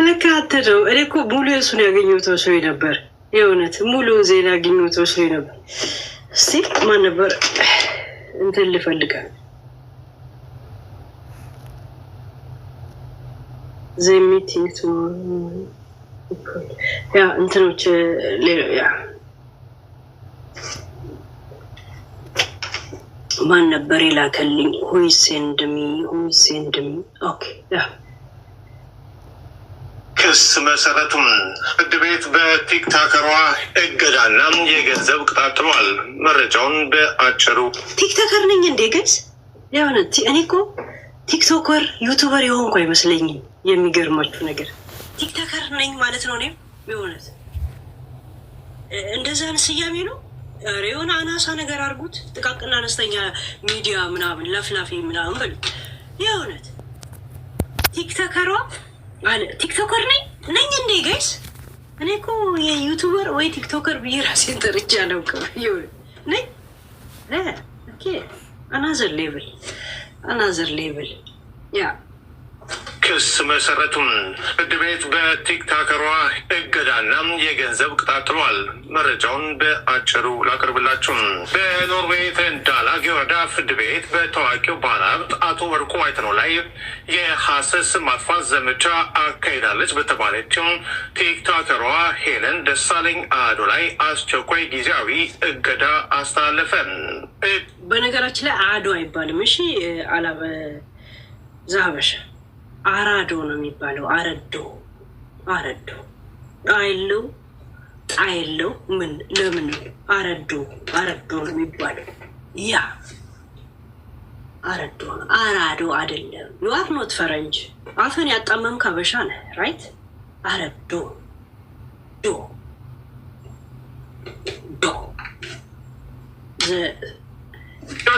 ለካተደው እኔ እኮ ሙሉ የሱን ያገኘሁት ሰው ነበር። የእውነት ሙሉ ዜና ያገኘሁት ሰው ነበር። እስቲ ማን ነበር እንትን ልፈልጋል ዘ ሚቲንግ ያ እንትኖች ያ ማን ነበር የላከልኝ? ሁይሴንድሚ ኦኬ ያ ክስ መሰረቱም ፍርድ ቤት በቲክቶከሯ እገዳና የገንዘብ ቅጣት ጥሏል። መረጃውን በአጭሩ ቲክቶከር ነኝ እንዴ ገዝ? የእውነት እኔ እኮ ቲክቶከር ዩቱበር የሆንኩ አይመስለኝም። የሚገርማችሁ ነገር ቲክቶከር ነኝ ማለት ነው። እኔም የእውነት እንደዛን ስያሜ ነው። የሆነ አናሳ ነገር አድርጉት። ጥቃቅና አነስተኛ ሚዲያ ምናምን ለፍላፊ ምናምን በሉ። የእውነት ቲክቶከሯ አለ ቲክቶከር ነኝ እንዴ ጋይስ? እኔ እኮ የዩቱበር ወይ ቲክቶከር ብዬ ራሴን ጠርቼ አላውቅም። ነኝ ኦኬ አናዘር ሌቭል ያ ክስ መሰረቱም ፍርድ ቤት በቲክቶከሯ እገዳና የገንዘብ ቅጣት ጥሏል። መረጃውን በአጭሩ ላቅርብላችሁም። በኖርዌይ ተንዳላግ ወረዳ ፍርድ ቤት በታዋቂው ባለሀብት አቶ ወርቁ አይተነው ላይ የሐሰት ስም ማጥፋት ዘመቻ አካሂዳለች በተባለችው ቲክቶከሯ ሄለን ደሳለኝ አዶ ላይ አስቸኳይ ጊዜያዊ እገዳ አስተላለፈ። በነገራችን ላይ አዶ አይባልም። እሺ አላበ ዛበሻ አራዶ ነው የሚባለው። አረዶ አይለው ምን ለምን አረዶ ነው የሚባለው? ያ አረዶ ነው፣ አራዶ አይደለም። ዩአር ኖት ፈረንጅ። አፈን ያጣመም ካበሻ ነህ ራይት። አረዶ ዶ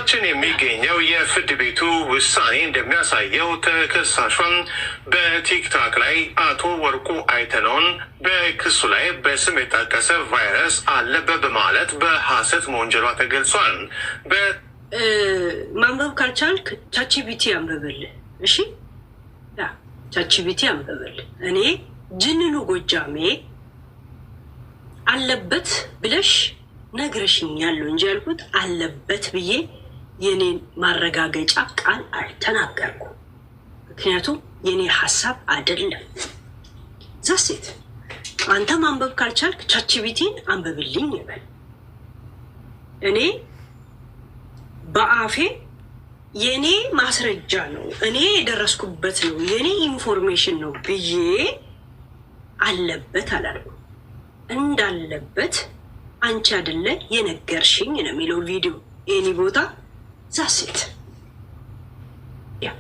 ችን የሚገኘው የፍርድ ቤቱ ውሳኔ እንደሚያሳየው ተከሳሿን በቲክቶክ ላይ አቶ ወርቁ አይተነውን በክሱ ላይ በስም የጠቀሰ ቫይረስ አለበት በማለት በሐሰት መወንጀሏ ተገልጿል። ማንበብ ካልቻልክ ቻቺቢቲ አንብብል። እሺ ቻቺቢቲ አንብብል። እኔ ጅንኑ ጎጃሜ አለበት ብለሽ ነግረሽኛል እንጂ ያልኩት አለበት ብዬ የኔን ማረጋገጫ ቃል አልተናገርኩም። ምክንያቱም የኔ ሀሳብ አይደለም። ዛሴት አንተ ማንበብ ካልቻልክ ቻቺቢቲን አንብብልኝ ይበል። እኔ በአፌ የኔ ማስረጃ ነው፣ እኔ የደረስኩበት ነው፣ የኔ ኢንፎርሜሽን ነው ብዬ አለበት አላልኩም። እንዳለበት አንቺ አይደለ የነገርሽኝ ነው የሚለው ቪዲዮ ኤኒ ቦታ ዛሴት ያ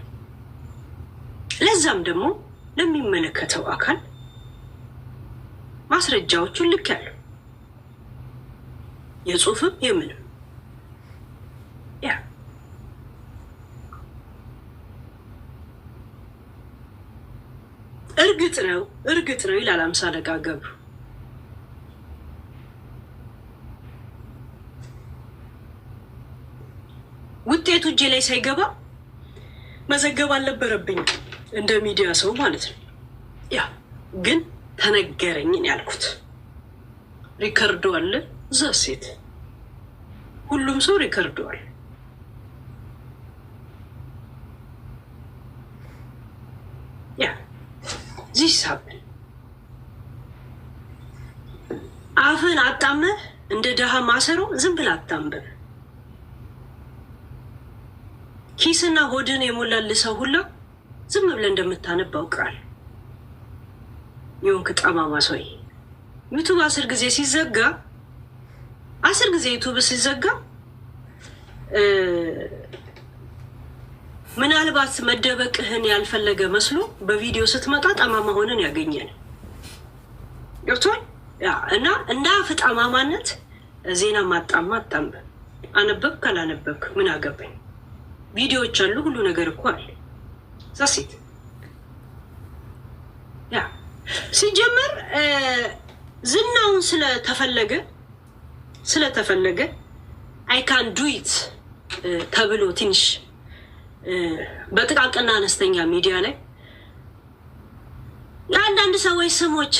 ለዛም ደግሞ ለሚመለከተው አካል ማስረጃዎቹን ልክ ያለው የጽሁፍም የምንም ያ እርግጥ ነው ይላል አምሳ አለቃ ገብሩ። ውጤቱ እጄ ላይ ሳይገባ መዘገብ አልነበረብኝ እንደ ሚዲያ ሰው ማለት ነው። ያ ግን ተነገረኝን ያልኩት ሪከርዶ አለ እዛ ሴት ሁሉም ሰው ሪከርዶ አለ። ያ ዚህ ሳብን አፍን አጣመህ እንደ ደሃ ማሰሮ ዝም ብለህ አታንብብ። ኪስና ሆድን የሞላል ሰው ሁላ ዝም ብለህ እንደምታነብ አውቃል። የሆንክ ጠማማ ሰው ዩቱብ 10 ጊዜ ሲዘጋ 10 ጊዜ ዩቱብ ሲዘጋ ምናልባት መደበቅህን ያልፈለገ መስሎ በቪዲዮ ስትመጣ ጠማማ ሆነን ያገኘን ገብቶኝ ያ እና እንደ አፍ ጠማማነት ዜና ማጣማ አጣምብ። አነበብክ አላነበብክ ምን አገባኝ? ቪዲዮዎች አሉ፣ ሁሉ ነገር እኮ አለ። ዛሴት ያ ሲጀመር ዝናውን ስለተፈለገ አይ ካን ዱ ኢት ተብሎ ትንሽ በጥቃቅና አነስተኛ ሚዲያ ላይ የአንዳንድ ሰዎች ስሞች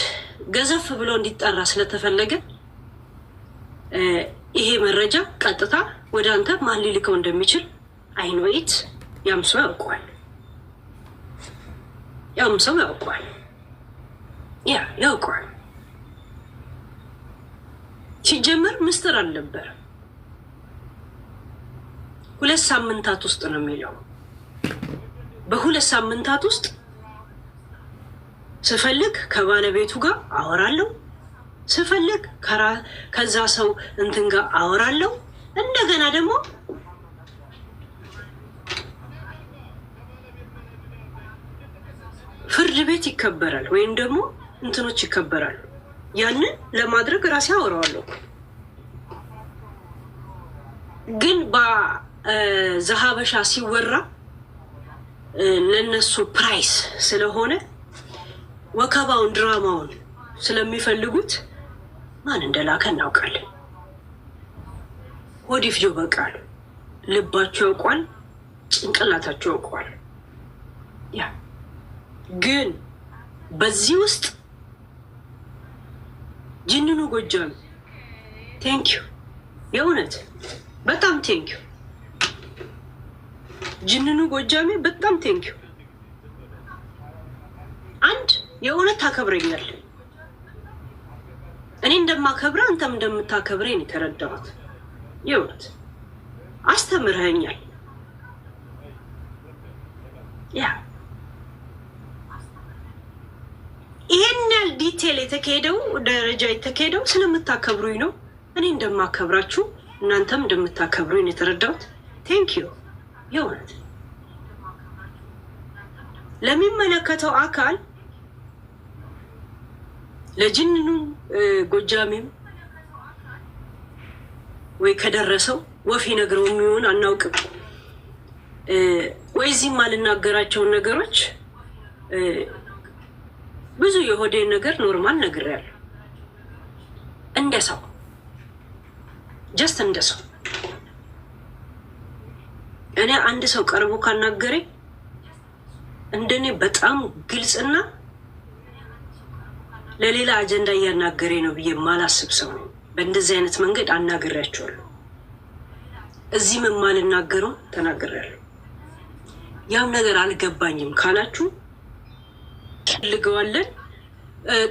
ገዘፍ ብሎ እንዲጠራ ስለተፈለገ ይሄ መረጃ ቀጥታ ወደ አንተ ማን ሊልከው እንደሚችል አይኖይት ያም ሰው ያውቀዋል። ያውቀዋል። ሲጀመር ምስጢር አልነበረም። 2 ሳምንታት ውስጥ ነው የሚለው። በ2 ሳምንታት ውስጥ ስፈልግ ከባለቤቱ ጋር አወራለሁ፣ ስፈልግ ከዛ ሰው እንትን ጋር አወራለሁ። እንደገና ደግሞ ፍርድ ቤት ይከበራል ወይም ደግሞ እንትኖች ይከበራሉ። ያንን ለማድረግ ራሴ አወራዋለሁ። ግን በዛሀበሻ ሲወራ ለነሱ ፕራይስ ስለሆነ ወከባውን ድራማውን ስለሚፈልጉት ማን እንደላከ እናውቃለን። ወዲፍጆ በቃሉ ልባቸው ያውቋል፣ ጭንቅላታቸው ያውቋል። ያ ግን በዚህ ውስጥ ጅንኑ ጎጃም ቴንኪዩ፣ የእውነት በጣም ቴንኪዩ። ጅንኑ ጎጃሜ በጣም ቴንኪዩ። አንድ የእውነት ታከብረኛል። እኔ እንደማከብረ አንተም እንደምታከብረኝ የተረዳሁት የእውነት አስተምረኸኛል። ያ ይሄን ያህል ዲቴል የተካሄደው ደረጃ የተካሄደው ስለምታከብሩኝ ነው። እኔ እንደማከብራችሁ እናንተም እንደምታከብሩኝ የተረዳሁት ቴንኪዩ። የእውነት ለሚመለከተው አካል ለጅንኑ ጎጃሜም ወይ ከደረሰው ወፍ ነግረው የሚሆን አናውቅም፣ ወይ እዚህም አልናገራቸውን ነገሮች ብዙ የሆዴን ነገር ኖርማል ነግሬያለሁ። እንደ ሰው ጀስት እንደ ሰው እኔ አንድ ሰው ቀርቦ ካናገረኝ እንደኔ በጣም ግልጽና ለሌላ አጀንዳ እያናገረኝ ነው ብዬ ማላስብ ሰው ነው። በእንደዚህ አይነት መንገድ አናግሬያቸዋለሁ። እዚህም የማልናገረው ተናግሬያለሁ። ያም ነገር አልገባኝም ካላችሁ ፈልገዋለን።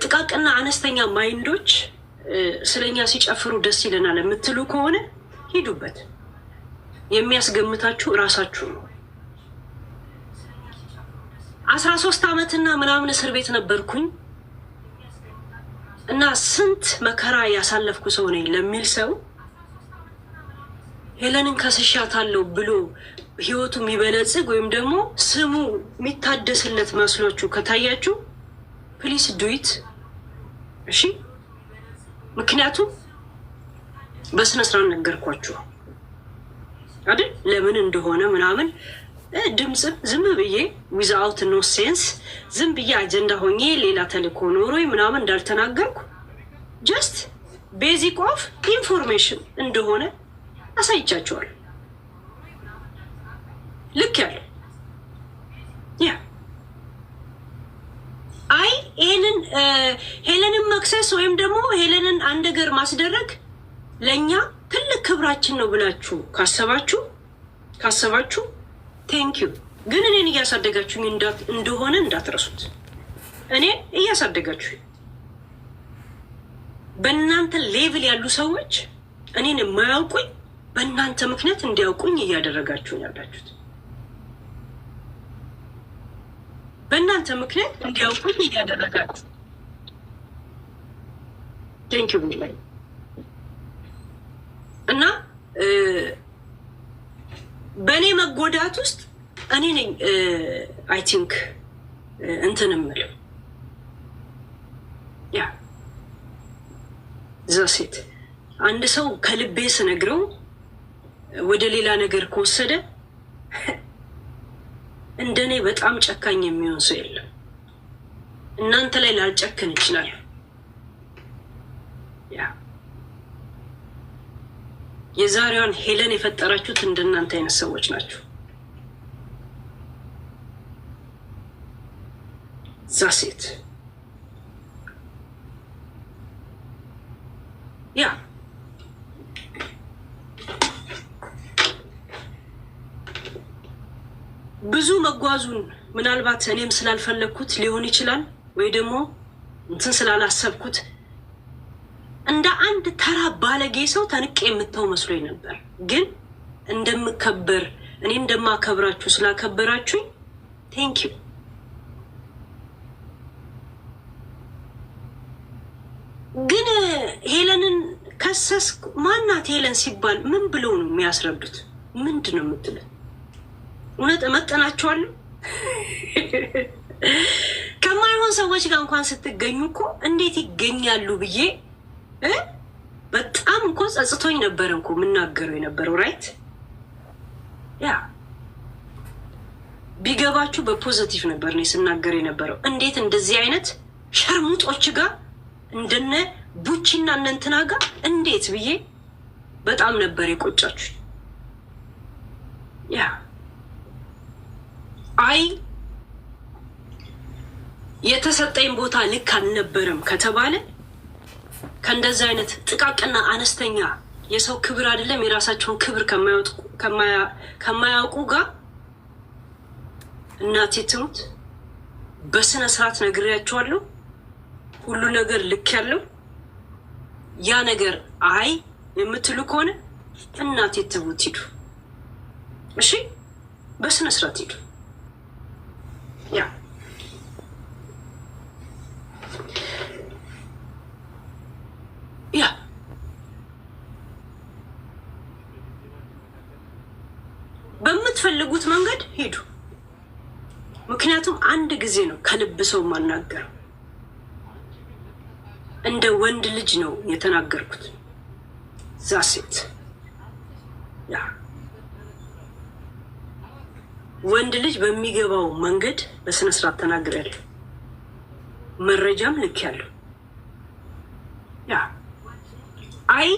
ጥቃቅና አነስተኛ ማይንዶች ስለኛ ሲጨፍሩ ደስ ይለናል የምትሉ ከሆነ ሂዱበት። የሚያስገምታችሁ እራሳችሁ ነው። 13 ዓመትና ምናምን እስር ቤት ነበርኩኝ እና ስንት መከራ ያሳለፍኩ ሰው ነኝ ለሚል ሰው ሄለንን ከስሻታለሁ ብሎ ህይወቱ የሚበለጽግ ወይም ደግሞ ስሙ የሚታደስለት መስሏችሁ ከታያችሁ ፕሊስ ዱይት። እሺ፣ ምክንያቱም በስነ ስርዓት ነገርኳችሁ አይደል? ለምን እንደሆነ ምናምን ድምፅም ዝም ብዬ ዊዛውት ኖ ሴንስ ዝም ብዬ አጀንዳ ሆኜ ሌላ ተልእኮ ኖሮ ምናምን እንዳልተናገርኩ ጀስት ቤዚክ ኦፍ ኢንፎርሜሽን እንደሆነ አሳይቻችኋል። ልክ ያለ ያ አይ ይሄንን ሄለንን መክሰስ ወይም ደግሞ ሄለንን አንድ ነገር ማስደረግ ለእኛ ትልቅ ክብራችን ነው ብላችሁ ካሰባችሁ ቴንኪዩ። ግን እኔን እያሳደጋችሁኝ እንደሆነ እንዳትረሱት። እኔ እያሳደጋችሁኝ በእናንተ ሌቭል ያሉ ሰዎች እኔን የማያውቁኝ በእናንተ ምክንያት እንዲያውቁኝ እያደረጋችሁኝ ያላችሁት በእናንተ ምክንያት እንዲያውቁኝ እያደረጋችሁ ቴንኪዩ ብላይ እና በእኔ መጎዳት ውስጥ እኔ ነኝ አይ ቲንክ እንትን እምለው ያ ዛሴት አንድ ሰው ከልቤ ስነግረው ወደ ሌላ ነገር ከወሰደ እንደኔ በጣም ጨካኝ የሚሆን ሰው የለም። እናንተ ላይ ላልጨክን ይችላል። ያ የዛሬዋን ሄለን የፈጠራችሁት እንደናንተ አይነት ሰዎች ናችሁ። ዛሴት መጓዙን ምናልባት እኔም ስላልፈለኩት ሊሆን ይችላል ወይ ደግሞ እንትን ስላላሰብኩት እንደ አንድ ተራ ባለጌ ሰው ተንቄ የምተው መስሎኝ ነበር። ግን እንደምከበር እኔ እንደማከብራችሁ ስላከበራችሁኝ ቴንክ ዩ። ግን ሄለንን ከሰስኩ ማናት ሄለን ሲባል ምን ብለው ነው የሚያስረዱት? ምንድን ነው የምትለው? እውነት እመጠናቸዋለሁ? ከማይሆን ሰዎች ጋር እንኳን ስትገኙ እኮ እንዴት ይገኛሉ ብዬ በጣም እኮ ጸጽቶኝ ነበር እንኮ የምናገረው የነበረው። ራይት ያ ቢገባችሁ በፖዚቲቭ ነበር ነው ስናገር የነበረው። እንዴት እንደዚህ አይነት ሸርሙጦች ጋር እንደነ ቡቺና እነንትና ጋር እንዴት ብዬ በጣም ነበር የቆጫችሁ። ያ አይ የተሰጠኝ ቦታ ልክ አልነበረም ከተባለ ከእንደዚህ አይነት ጥቃቅና አነስተኛ የሰው ክብር አይደለም የራሳቸውን ክብር ከማያውቁ ጋር እናቴ ትሙት በስነ ስርዓት ነግሬያቸዋለሁ። ሁሉ ነገር ልክ ያለው ያ ነገር አይ የምትሉ ከሆነ እናቴ ትሙት ሂዱ። እሺ በስነ ስርዓት ሂዱ። ያ በምትፈልጉት መንገድ ሂዱ። ምክንያቱም አንድ ጊዜ ነው ከልብ ሰው ማናገረው። እንደ ወንድ ልጅ ነው የተናገርኩት። ዛሴት ያ ወንድ ልጅ በሚገባው መንገድ በስነ ስርዓት ተናግሬያለሁ። መረጃም ልክ ያለው ያ አይ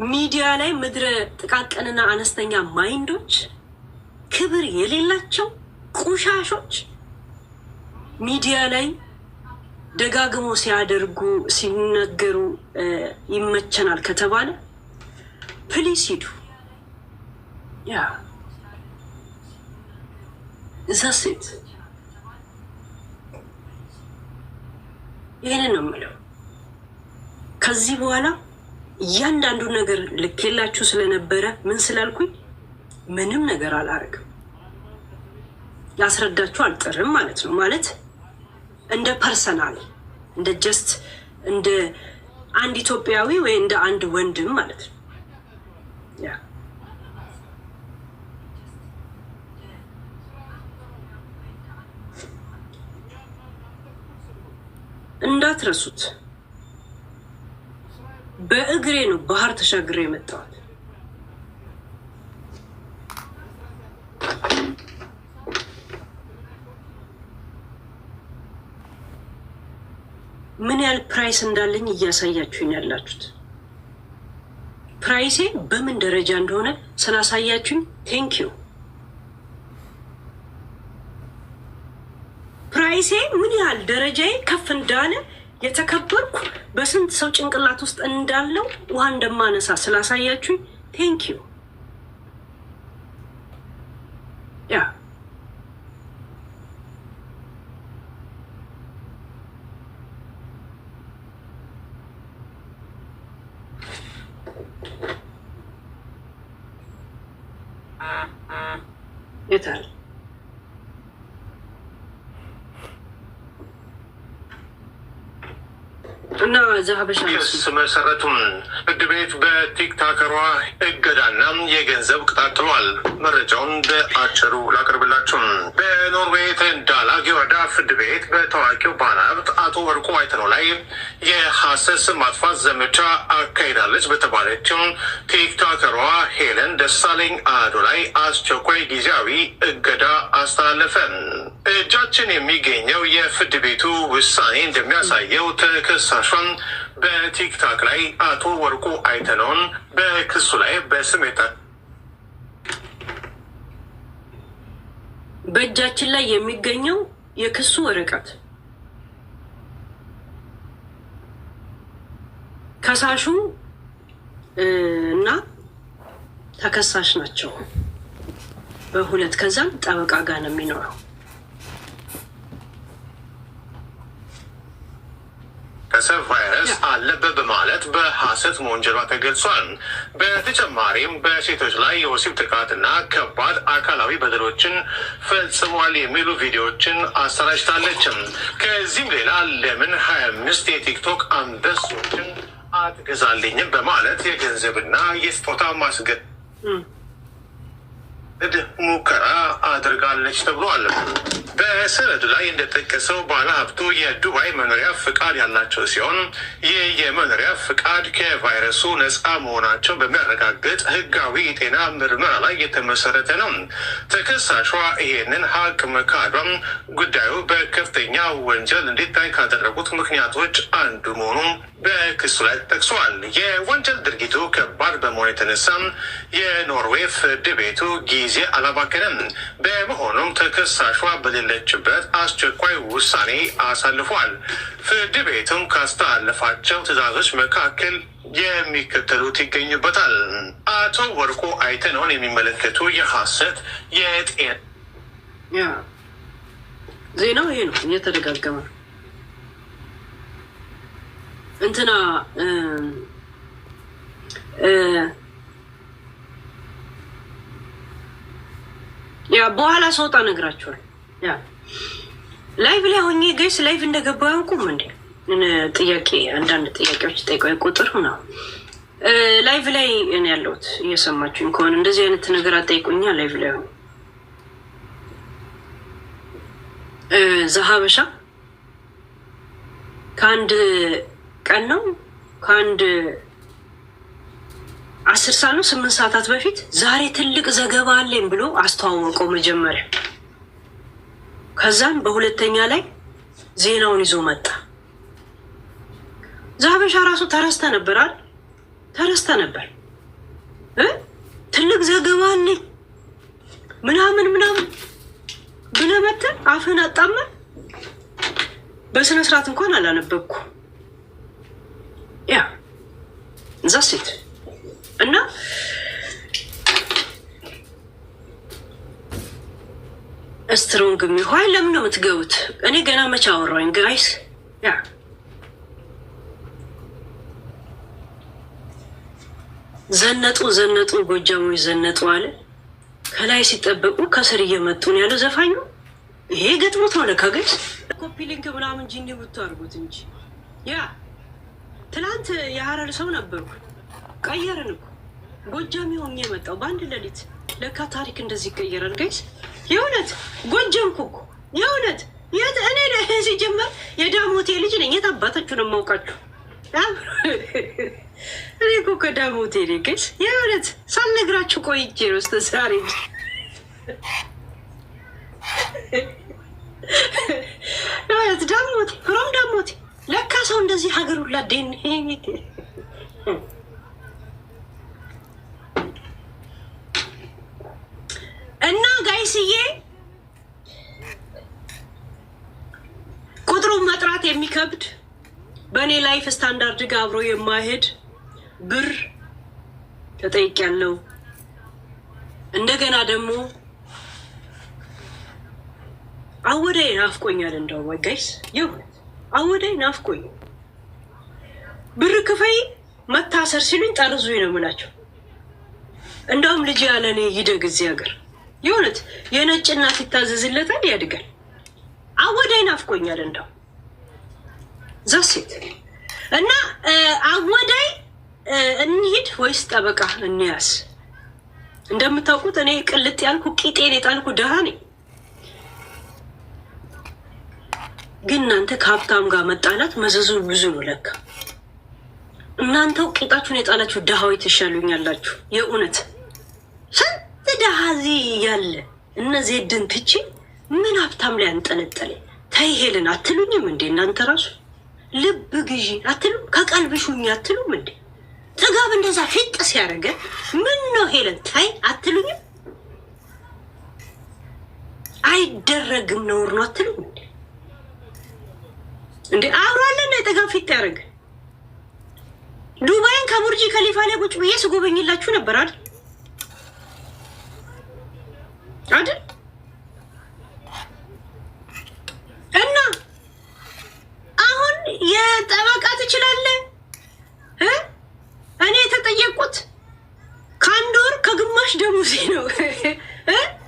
ሚዲያ ላይ ምድረ ጥቃቅንና አነስተኛ ማይንዶች ክብር የሌላቸው ቁሻሾች ሚዲያ ላይ ደጋግሞ ሲያደርጉ ሲነገሩ ይመቸናል ከተባለ ፕሊስ ሂዱ። ያ እዛ ሴት ይህንን ነው የምለው። ከዚህ በኋላ እያንዳንዱ ነገር ልክ የላችሁ ስለነበረ ምን ስላልኩኝ ምንም ነገር አላረግም። ላስረዳችሁ አልጥርም ማለት ነው። ማለት እንደ ፐርሰናል እንደ ጀስት እንደ አንድ ኢትዮጵያዊ ወይ እንደ አንድ ወንድም ማለት ነው። ያ እንዳትረሱት። በእግሬ ነው ባህር ተሻግሬ የመጣሁት። ምን ያህል ፕራይስ እንዳለኝ እያሳያችሁኝ ያላችሁት። ፕራይሴ በምን ደረጃ እንደሆነ ስላሳያችሁኝ ቴንክ ዩ። ፕራይሴ ምን ያህል ደረጃዬ ከፍ እንዳለ የተከበርኩ በስንት ሰው ጭንቅላት ውስጥ እንዳለው ውሃ እንደማነሳ ስላሳያችሁኝ ቴንክ ዩ። ያ የታል እና ክስ መሰረቱን ፍርድ ቤት በቲክታከሯ እገዳና የገንዘብ ቅጣት ጥሏል። መረጃውን በአጭሩ ላቅርብላችሁ። በኖርዌይ ትሬንዳላግ ወረዳ ፍርድ ቤት በታዋቂው ባለሀብት አቶ ወርቁ አይተነው ላይ የሐሰት ስም ማጥፋት ዘመቻ አካሂዳለች በተባለችው ቲክታከሯ ሄለን ደሳለኝ አዶ ላይ አስቸኳይ ጊዜያዊ እገዳ አስተላለፈ። እጃችን የሚገኘው የፍርድ ቤቱ ውሳኔ እንደሚያሳየው ተከሳሿ በቲክታክ ላይ አቶ ወርቁ አይተነውን በክሱ ላይ በስሜታ በእጃችን ላይ የሚገኘው የክሱ ወረቀት ከሳሹ እና ተከሳሽ ናቸው። በሁለት ከዛም ጠበቃ ጋር ነው የሚኖረው። ከሰብ ቫይረስ አለበት በማለት በሐሰት መወንጀሏ ተገልጿል። በተጨማሪም በሴቶች ላይ የወሲብ ጥቃትና ከባድ አካላዊ በደሎችን ፈጽሟል የሚሉ ቪዲዮዎችን አሰራጭታለችም። ከዚህም ሌላ ለምን 25 የቲክቶክ አንበሶችን አትገዛልኝም በማለት የገንዘብና የስጦታ ማስገድ ሙከራ አድርጋለች ተብሏል። በሰነዱ ላይ እንደጠቀሰው ባለሀብቱ የዱባይ መኖሪያ ፍቃድ ያላቸው ሲሆን ይህ የመኖሪያ ፍቃድ ከቫይረሱ ነፃ መሆናቸው በሚያረጋግጥ ሕጋዊ የጤና ምርመራ ላይ የተመሰረተ ነው። ተከሳሿ ይህንን ሀቅ መካዷም ጉዳዩ በከፍተኛ ወንጀል እንዲታይ ካደረጉት ምክንያቶች አንዱ መሆኑ በክሱ ላይ ጠቅሷል። የወንጀል ድርጊቱ ከባድ በመሆኑ የተነሳ የኖርዌይ ፍርድ ቤቱ ጊዜ አላባከነም። በመሆኑም ተከሳሿ በሌለችበት አስቸኳይ ውሳኔ አሳልፏል። ፍርድ ቤቱም ካስተላለፋቸው ትዕዛዞች መካከል የሚከተሉት ይገኙበታል። አቶ ወርቁ አይተነውን የሚመለከቱ የሐሰት የጤና ዜናው ይሄ ነው። እየተደጋገመ እንትና ያ በኋላ ሰውጣ ነግራቸዋል። ያ ላይቭ ላይ ሆኜ ገይስ ላይቭ እንደገባው ያውቁም እንዴ? ጥያቄ አንዳንድ ጥያቄዎች ጠይቀው ቁጥር ነው ላይቭ ላይ እኔ ያለሁት እየሰማችሁኝ ከሆነ እንደዚህ አይነት ነገር አጠይቁኛ። ላይቭ ላይ ሆኜ ዘሀበሻ ከአንድ ቀን ነው ከአንድ 10 ሰዓት ነው 8 ሰዓታት በፊት ዛሬ ትልቅ ዘገባ አለኝ ብሎ አስተዋወቀው መጀመሪያ። ከዛም በሁለተኛ ላይ ዜናውን ይዞ መጣ። ዛበሻ ራሱ ተረስተ ነበር አይደል? ተረስተ ነበር ትልቅ ዘገባ አለኝ ምናምን ብለህ መተህ አፍህን አጣመህ በስነ ስርዓት እንኳን አላነበብኩ ያ እዛ ሴት እና ስትሮንግ የሚሆን ለምን ነው የምትገቡት? እኔ ገና መቼ አወራሁኝ ጋይስ? ያ ዘነጡ ጎጃሞች ዘነጡ አለ። ከላይ ሲጠበቁ ከስር እየመጡ ነው ያለው ዘፋኙ። ይሄ ገጥሞት ነው ለካ ጋይስ። ኮፒ ሊንክ ምናምን እንጂ እንዲህ ብታርጉት እንጂ ያ ትናንት የሀረር ሰው ነበርኩ። ቀየርን እኮ ጎጃም ሆኜ የመጣው በአንድ ሌሊት። ለካ ታሪክ እንደዚህ ይቀየራል ጋይስ። የእውነት ጎጃምኩ እኮ የእውነት እኔ ሲጀመር የዳሞቴ ልጅ ነኝ። የት አባታችሁ ነው የማውቃችሁ? እኔ እኮ ከዳሞቴ ነኝ ጋይስ። የእውነት ሳልነግራችሁ ቆይቼ ነው እስከ ዛሬ። የእውነት ዳሞቴ ፍሮም ዳሞቴ። ለካ ሰው እንደዚህ ሀገር ሁላ ዴን እና ጋይስዬ ቁጥሩን መጥራት የሚከብድ በእኔ ላይፍ ስታንዳርድ ጋር አብሮ የማይሄድ ብር ተጠይቄያለሁ። እንደገና ደግሞ አወዳይ ናፍቆኛል። እንደው ጋይስ ይሁን አወዳይ ናፍቆኝ ብር ክፈይ መታሰር ሲሉኝ ጠርዙኝ ነው የምላቸው። እንደውም ልጅ ያለ እኔ ይደግ እዚህ ሀገር የእውነት የነጭ እናት ይታዘዝለታል ያድጋል። አወዳይ ናፍቆኛል እንደው ዛሴት እና አወዳይ እንሂድ ወይስ ጠበቃ እንያዝ? እንደምታውቁት እኔ ቅልጥ ያልኩ ቂጤን የጣልኩ ደሃ ነኝ። ግን እናንተ ከሀብታም ጋር መጣላት መዘዙ ብዙ ነው ለካ። እናንተው ቂጣችሁን የጣላችሁ ደሃዊ ትሻሉኛላችሁ የእውነት። ስንት ደሃ እዚህ ያለ እነዚህ ድን ትቼ ምን ሀብታም ላይ አንጠለጠለ። ተይ ሄለን አትሉኝም እንዴ? እናንተ ራሱ ልብ ግዢ አትሉም? ከቀልብሹኝ አትሉም እንዴ? ጥጋብ እንደዛ ፊጥ ሲያደርገ ምን ነው ሄለን ታይ አትሉኝም? አይደረግም ነውር ነው አትሉም እንዴ? እንዴ አብሯለን ጥጋብ ፊጥ ያደርገ ዱባይን ከቡርጂ ከሊፋ ላይ ቁጭ ብዬ ስጎበኝላችሁ ነበር አይደል? የጠበቃ ትችላለህ? እኔ የተጠየቁት ከአንድ ወር ከግማሽ ደሞዜ ነው።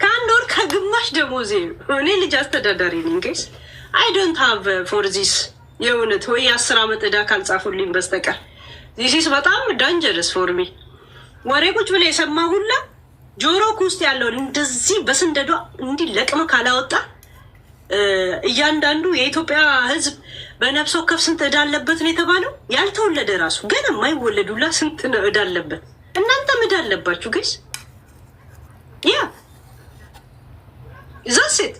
ከአንድ ወር ከግማሽ ደሞዜ ነው። እኔ ልጅ አስተዳዳሪ ነኝ ጋይስ። አይ ዶንት ሃቭ ፎር ዚስ የእውነት ወይ 10 ዓመት ዕዳ ካልጻፉልኝ በስተቀር ዚስ በጣም ዳንጀረስ ፎር ሚ። ወሬ ቁጭ ብለ የሰማ ሁላ ጆሮክ ውስጥ ያለውን እንደዚህ በስንደዷ እንዲህ ለቅመ ካላወጣ እያንዳንዱ የኢትዮጵያ ሕዝብ በነፍስ ወከፍ ስንት ዕዳ አለበት ነው የተባለው። ያልተወለደ ራሱ ገና የማይወለዱላ ስንት ዕዳ አለበት። እናንተም ዕዳ አለባችሁ ጋይስ። ያ ዛሴት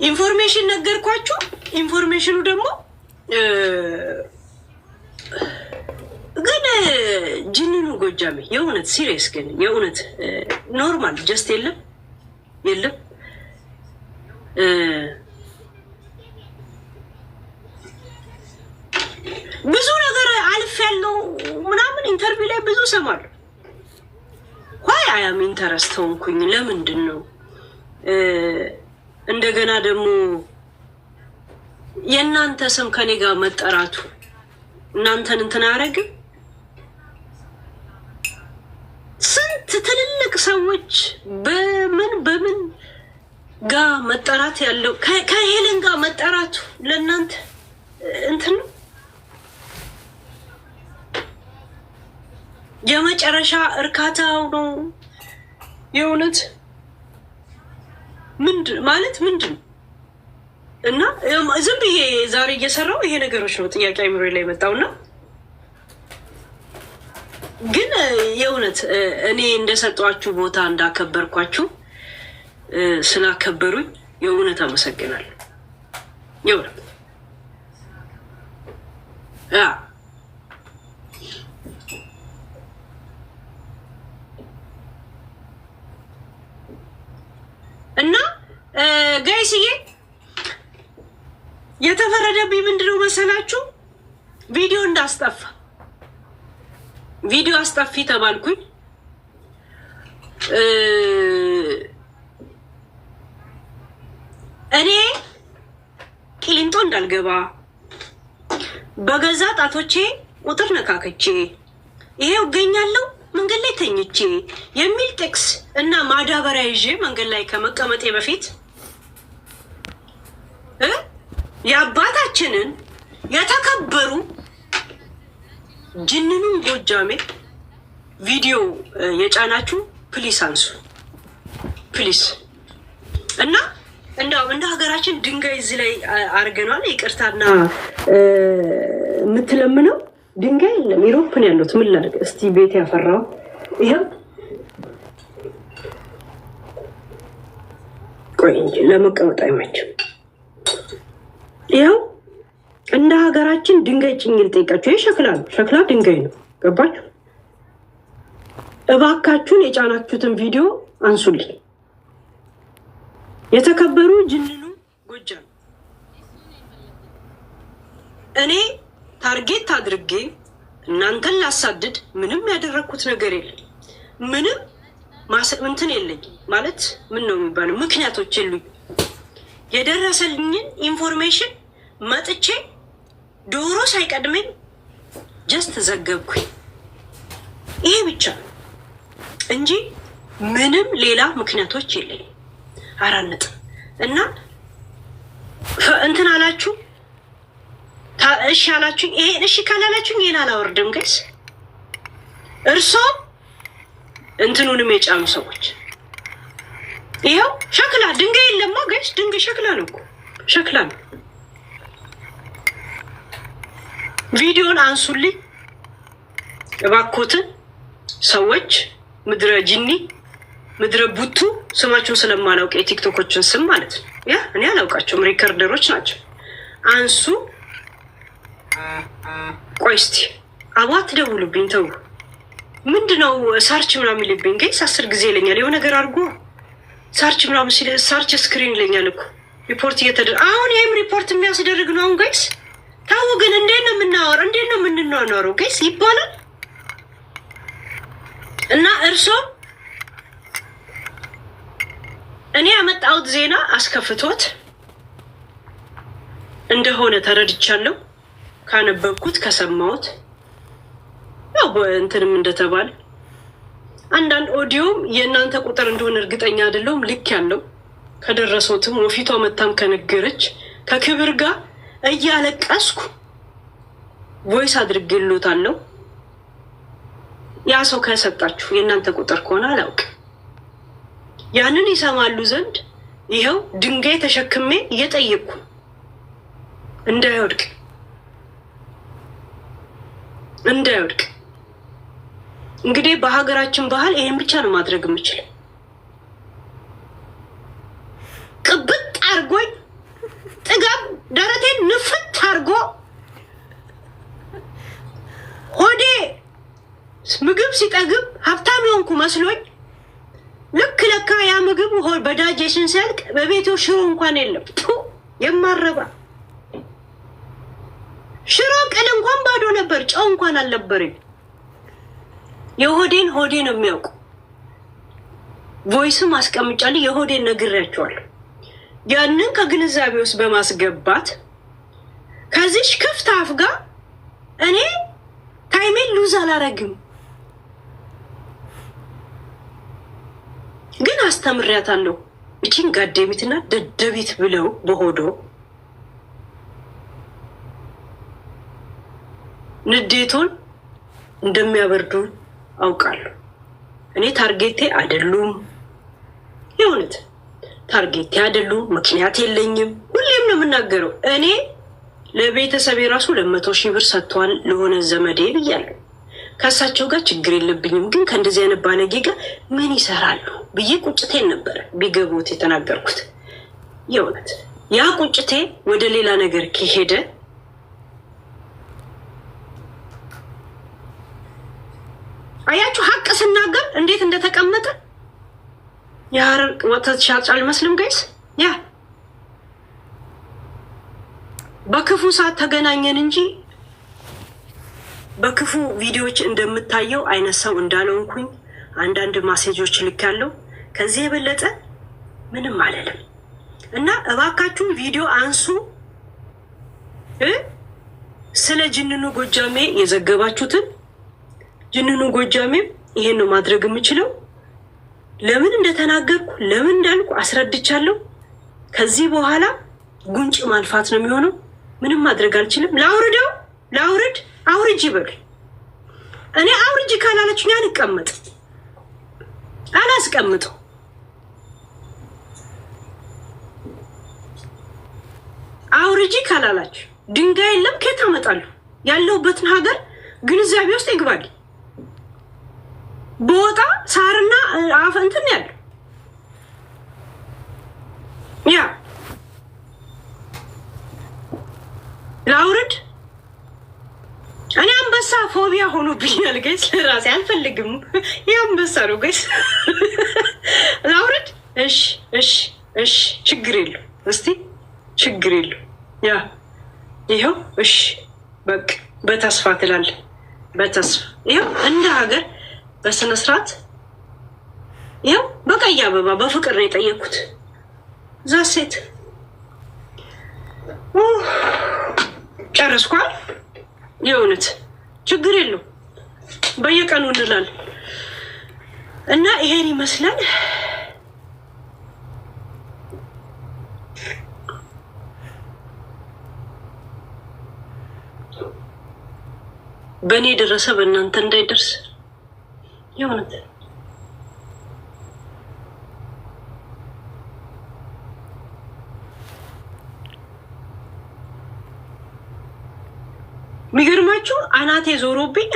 ኢንፎርሜሽን ነገርኳችሁ። ኢንፎርሜሽኑ ደግሞ ግን ጅንኑ ጎጃሜ የእውነት ሲሪየስ ግን የእውነት ኖርማል ጀስት የለም ብዙ ነገር አልፍ ያለው ምናምን ኢንተርቪው ላይ ብዙ ሰማለሁ። ዋይ አያም ኢንተረስት ሆንኩኝ። ለምንድን ነው እንደገና ደግሞ የእናንተ ስም ከኔ ጋር መጠራቱ እናንተን እንትን አያደርግም? ስንት ትልልቅ ሰዎች በምን ጋር መጠራት ያለው ከሄለን ጋር መጠራቱ ለእናንተ እንትን ነው? የመጨረሻ እርካታው ነው የእውነት ምንድን እና ዝም ብዬ ዛሬ እየሰራው ይሄ ነገሮች ነው ጥያቄ አይምሮ ላይ መጣውና ግን የእውነት እኔ እንደሰጧችሁ ቦታ እንዳከበርኳችሁ ስላከበሩኝ የእውነት አመሰግናለሁ። የእውነት እና ጋይስዬ የተፈረደብኝ ምንድነው መሰላችሁ? ቪዲዮ አስጠፊ ተባልኩኝ። እኔ ቂሊንጦ እንዳልገባ በገዛ ጣቶቼ ቁጥር ነካከቼ ይሄው እገኛለሁ መንገድ ላይ ተኝቼ የሚል ጥቅስ እና ማዳበሪያ ይዤ መንገድ ላይ ከመቀመጤ በፊት የአባታችንን የተከበሩ ጅንኑን ጎጃሜ ቪዲዮ የጫናችሁ ፕሊስ አንሱ ፕሊስ። እና እንደው እንደ ሀገራችን ድንጋይ እዚህ ላይ አርገናል። ይቅርታና የምትለምነው ድንጋይ የለም። ኢሮፕን ያሉት ምን ላድርግ እስቲ ቤት ያፈራው ይሄው ቆይ እንጂ ለመቀመጥ አይመችም። ይሄው እንደ ሀገራችን ድንጋይ ጭኝል ጠይቃችሁ ሸክላ ድንጋይ ነው። ገባችሁ? እባካችሁን የጫናችሁትን ቪዲዮ አንሱልኝ። የተከበሩ ጅንኑ ጎጃም እኔ ታርጌት አድርጌ እናንተን ላሳድድ ምንም ያደረኩት ነገር የለም። ምንም እንትን የለኝ ማለት ምን ነው የሚባለው ምክንያቶች የሉኝ። የደረሰልኝን ኢንፎርሜሽን መጥቼ ዶሮ ሳይቀድመኝ ጀስት ዘገብኩኝ። ይሄ ብቻ እንጂ ምንም ሌላ ምክንያቶች የለኝ። አራነጥ እና እንትን አላችሁ እሺ አላችሁ። ይሄን እሺ ካላላችሁ ይሄን አላወርድም ጋይስ። እርሶ እንትኑንም የጫኑ ሰዎች ይሄው ሸክላ ድንጋይ የለማ ጋይስ። ድንጋይ ሸክላ ነው እኮ ሸክላ ነው። ቪዲዮን አንሱልኝ እባክዎትን ሰዎች። ምድረ ጂኒ ምድረ ቡቱ ስማችሁን ስለማላውቅ የቲክቶኮችን ስም ማለት ነው። ያ እኔ አላውቃቸውም፣ ሪከርደሮች ናቸው። አንሱ። ቆይ እስቲ አቧት ደውሉብኝ ተው። ምንድነው ሳርች ምናምን ይልብኝ ጋይስ 10 ጊዜ ይለኛል። የሆነ ነገር አድርጎ ሳርች ምናምን ሲል ሳርች ስክሪን ይለኛል እኮ ሪፖርት እየተደረገ አሁን ይሄም ሪፖርት የሚያስደርግ ነው አሁን ጋይስ። ታው ግን እንዴት ነው የምናወራው? እንዴት ነው የምንኗኗረው ጋይስ ይባላል። እና እርሶ እኔ ያመጣሁት ዜና አስከፍቶት እንደሆነ ተረድቻለሁ ካነበብኩት ከሰማሁት። ያው እንትንም እንደተባለ አንዳንድ ኦዲዮም የእናንተ ቁጥር እንደሆነ እርግጠኛ አይደለሁም። ልክ ያለው ከደረሰውትም ወፊቷ መታም ከነገረች ከክብር ጋር እያለቀስኩ ቮይስ አድርጌልዎታለሁ። ያ ሰው ከሰጣችሁ የእናንተ ቁጥር ከሆነ አላውቅም። ያንን ይሰማሉ ዘንድ ይኸው ድንጋይ ተሸክሜ እየጠየቅኩ እንዳይወድቅ እንግዲህ በሀገራችን ባህል ይሄን ብቻ ነው ማድረግ የምችለው። ቅብጥ አርጎኝ ጥጋብ ደረቴን ንፍት አርጎ ሆዴ ምግብ ሲጠግብ ሀብታም የሆንኩ መስሎኝ ልክ ለካ ያ ምግብ በዳጀሽን ሲያልቅ በቤቴው ሽሮ እንኳን የለም። የማረባ ሽሮ ቅል እንኳን ባዶ ነበር፣ ጨው እንኳን አልነበረኝ። የሆዴን ሆዴ ነው የሚያውቁ። ቮይስም አስቀምጫለሁ። የሆዴን ነግሬያቸዋለሁ። ያንን ከግንዛቤ ውስጥ በማስገባት ከዚሽ ክፍት አፍ ጋር እኔ ታይሜን ሉዝ አላረግም፣ ግን አስተምሪያታለሁ። እቺን ጋዴሚትና ደደቢት ብለው በሆዶ ንዴቱን እንደሚያበርዱ አውቃለሁ። እኔ ታርጌቴ አይደሉም፣ የእውነት ታርጌቴ አይደሉም። ምክንያት የለኝም። ሁሌም ነው የምናገረው። እኔ ለቤተሰብ የራሱ 200,000 ብር ሰጥቷል ለሆነ ዘመዴ ብያለሁ። ከእሳቸው ጋር ችግር የለብኝም፣ ግን ከእንደዚህ አይነት ባለጌ ጋር ምን ይሰራሉ ብዬ ቁጭቴን ነበረ ቢገቡት የተናገርኩት። የእውነት ያ ቁጭቴ ወደ ሌላ ነገር ከሄደ አያችሁ፣ ሀቅ ስናገር እንዴት እንደተቀመጠ የሀረር ወተት ሻጭ አልመስልም ጋይስ። ያ በክፉ ሰዓት ተገናኘን እንጂ በክፉ ቪዲዮዎች እንደምታየው አይነት ሰው እንዳልሆንኩኝ አንዳንድ ማሴጆች ልካለሁ። ከዚህ የበለጠ ምንም አልልም እና እባካችሁን ቪዲዮ አንሱ። ስለ ጅንኑ ጎጃሜ የዘገባችሁትን ጅንኑ ጎጃሜም ይሄን ነው ማድረግ የምችለው። ለምን እንደተናገርኩ ለምን እንዳልኩ አስረድቻለሁ። ከዚህ በኋላ ጉንጭ ማልፋት ነው የሚሆነው። ምንም ማድረግ አልችልም። ላውርደው፣ ላውርድ፣ አውርጅ ይበል። እኔ አውርጅ ካላለችኝ አልቀመጥ፣ አላስቀምጠው። አውርጂ ካላላችሁ ድንጋይ የለም ከየት አመጣለሁ? ያለሁበትን ሀገር ግንዛቤ ውስጥ ይግባል። በወጣ ሳርና አፈንትን ያለው ያ ላውርድ። እኔ አንበሳ ፎቢያ ሆኖብኛል ጋይስ። ለራሴ አልፈልግም። የአንበሳ ነው ጋይስ። ላውርድ። እሺ እሺ እሺ፣ ችግር የለው። እስቲ ችግር የለው። ያ ይኸው እሺ፣ በቃ በተስፋ ትላለህ። በተስፋ ይኸው እንደ ሀገር በስነ ስርዓት ይኸው በቀይ አበባ በፍቅር ነው የጠየኩት። ዛሴት ጨረስኳል። የእውነት ችግር የለው። በየቀኑ እንላለን እና ይሄን ይመስላል። በእኔ የደረሰ በእናንተ እንዳይደርስ የእውነት የሚገርማችሁ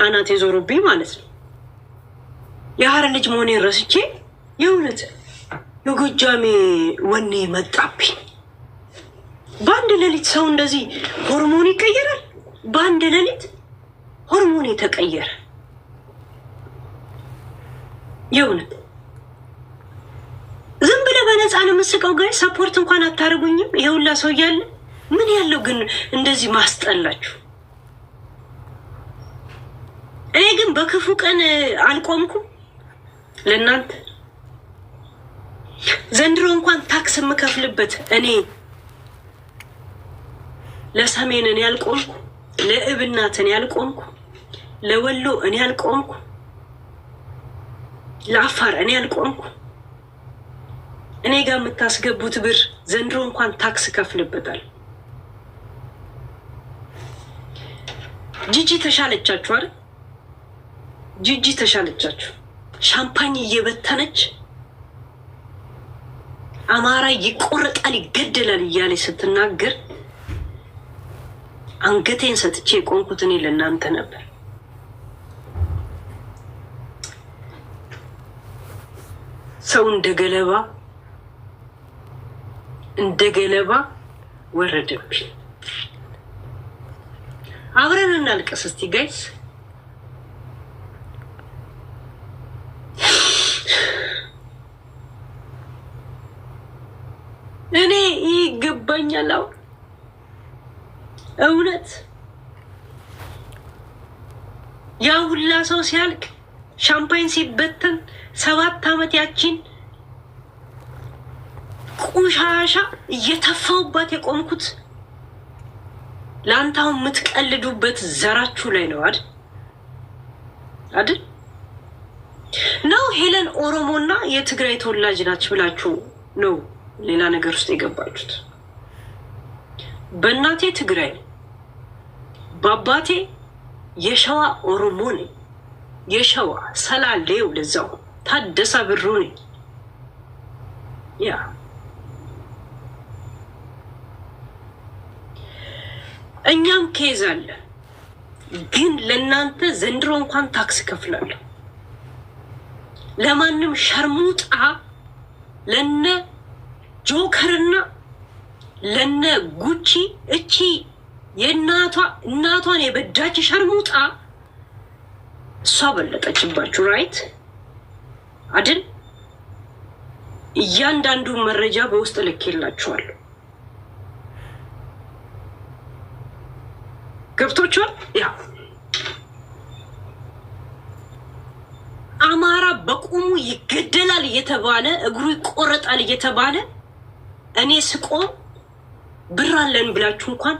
አናቴ ዞሮብኝ ማለት ነው። የሀረር ልጅ መሆኔን ረስቼ የእውነት የጎጃሜ ወኔ መጣብኝ። በአንድ ሌሊት ሰው እንደዚህ ሆርሞን ይቀየራል። በአንድ ሌሊት ሆርሞን የተቀየረ የእውነት ዝም ብለህ በነፃ ነው የምትስቀው ጋር ሰፖርት እንኳን አታደርጉኝም። ይሄ ሁላ ሰው እያለ ምን ያለው ግን እንደዚህ ማስጠላችሁ? እኔ ግን በክፉ ቀን አልቆምኩም ለእናንተ። ዘንድሮ እንኳን ታክስ የምከፍልበት እኔ ለሰሜን እኔ ያልቆምኩ፣ ለእብናት እኔ ያልቆምኩ፣ ለወሎ እኔ ያልቆምኩ፣ ለአፋር እኔ ያልቆምኩ። እኔ ጋር የምታስገቡት ብር ዘንድሮ እንኳን ታክስ ከፍልበታል። ጂጂ ተሻለቻችሁ አይደል? ጂጂ ተሻለቻችሁ። ሻምፓኝ እየበተነች አማራ ይቆረጣል ይገደላል እያለች ስትናገር አንገቴን ሰጥቼ የቆምኩት እኔ ለእናንተ ነበር። ሰው እንደ ገለባ ወረደብኝ። አብረን እናልቀስ እስቲ ጋይስ። እኔ ይገባኛል እውነት ያ ሁላ ሰው ሲያልቅ ሻምፓኝ ሲበተን 7 ዓመት ያቺን ቁሻሻ እየተፋውባት የቆምኩት ለአንተ አሁን የምትቀልዱበት ዘራችሁ ላይ ነው አይደል? ነው ሄለን ኦሮሞና የትግራይ ተወላጅ ናች ብላችሁ ነው ሌላ ነገር ውስጥ የገባችሁት። በእናቴ ትግራይ በአባቴ የሸዋ ኦሮሞ ነኝ። የሸዋ ሰላሌው ለዛው ታደሰ ብሩ ነኝ። ያ እኛም ኬዝ አለ፣ ግን ለእናንተ ዘንድሮ እንኳን ታክስ ከፍላለሁ። ለማንም ሸርሙጣ ለነ ጆከርና ለነ ጉቺ እቺ እናቷን የበዳች ሸርሙጣ እሷ በለጠችባችሁ። ራይት አይደል? እያንዳንዱ መረጃ በውስጥ ልኬላችኋለሁ። ገብቶቿል። ያ አማራ በቁሙ ይገደላል እየተባለ እግሩ ይቆረጣል እየተባለ እኔ ስቆም ብር አለን ብላችሁ እንኳን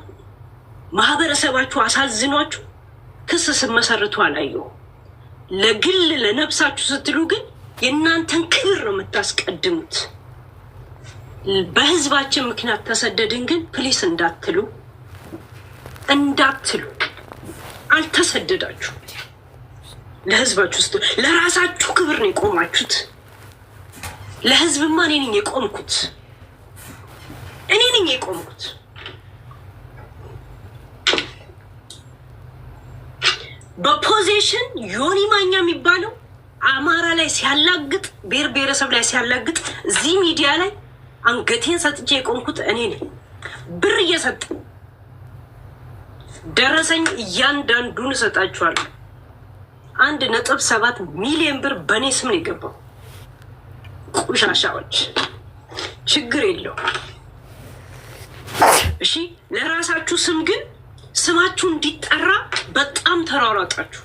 ማህበረሰባችሁ አሳዝኗችሁ ክስ ስመሰርቱ አላየሁ። ለግል ለነፍሳችሁ ስትሉ ግን የእናንተን ክብር ነው የምታስቀድሙት። በህዝባችን ምክንያት ተሰደድን ግን ፕሊስ እንዳትሉ አልተሰደዳችሁ። ለህዝባችሁ ስትሉ ለራሳችሁ ክብር ነው የቆማችሁት። ለህዝብማ እኔ ነኝ የቆምኩት። በፖዚሽን ዮኒ ማኛ የሚባለው አማራ ላይ ሲያላግጥ፣ ብሔር ብሔረሰብ ላይ ሲያላግጥ እዚህ ሚዲያ ላይ አንገቴን ሰጥቼ የቆምኩት እኔ ነኝ። ብር እየሰጠ ደረሰኝ እያንዳንዱን እሰጣችኋለሁ። 1.7 ሚሊዮን ብር በእኔ ስም ነው የገባው። ቁሻሻዎች ችግር የለው። እሺ ለራሳችሁ ስም ግን ስማችሁ እንዲጠራ በጣም ተሯሯጣችሁ።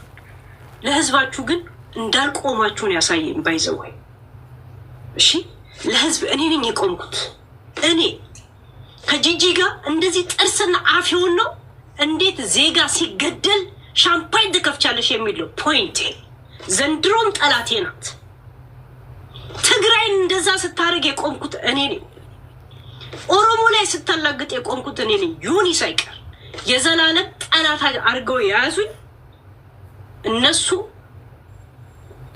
ለህዝባችሁ ግን እንዳልቆማችሁን ያሳየን ባይዘዋይ። እሺ ለህዝብ እኔ ነኝ የቆምኩት። እኔ ከጂጂ ጋር እንደዚህ ጥርስና አፍ የሆን ነው። እንዴት ዜጋ ሲገደል ሻምፓኝ ትከፍቻለሽ የሚለው ፖይንቴ። ዘንድሮም ጠላቴ ናት። ትግራይን እንደዛ ስታደርግ የቆምኩት እኔ ነኝ። ኦሮሞ ላይ ስታላግጥ የቆምኩት እኔ ነኝ። ዩኒ ሳይቀር የዘላለም ጠላት አድርገው የያዙኝ እነሱ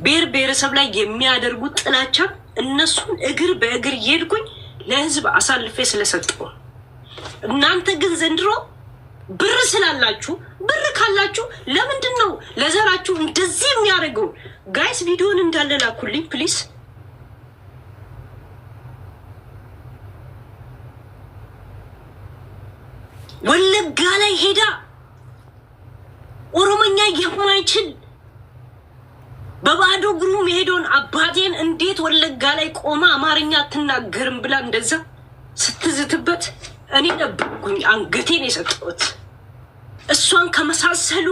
ብሔር ብሔረሰብ ላይ የሚያደርጉት ጥላቻ እነሱን እግር በእግር እየሄድኩኝ ለህዝብ አሳልፌ ስለሰጠው። እናንተ ግን ዘንድሮ ብር ስላላችሁ ብር ካላችሁ ለምንድን ነው ለዘራችሁ እንደዚህ የሚያደርገው? ጋይስ ቪዲዮን እንዳለ ላኩልኝ ፕሊስ። ወለጋ ላይ ሄዳ ኦሮሞኛ የማይችል በባዶ እግሩ ሄዶን አባቴን እንዴት ወለጋ ላይ ቆማ አማርኛ አትናገርም ብላ እንደዛ ስትዝትበት እኔ ነበርኩኝ አንገቴን የሰጠሁት። እሷን ከመሳሰሉ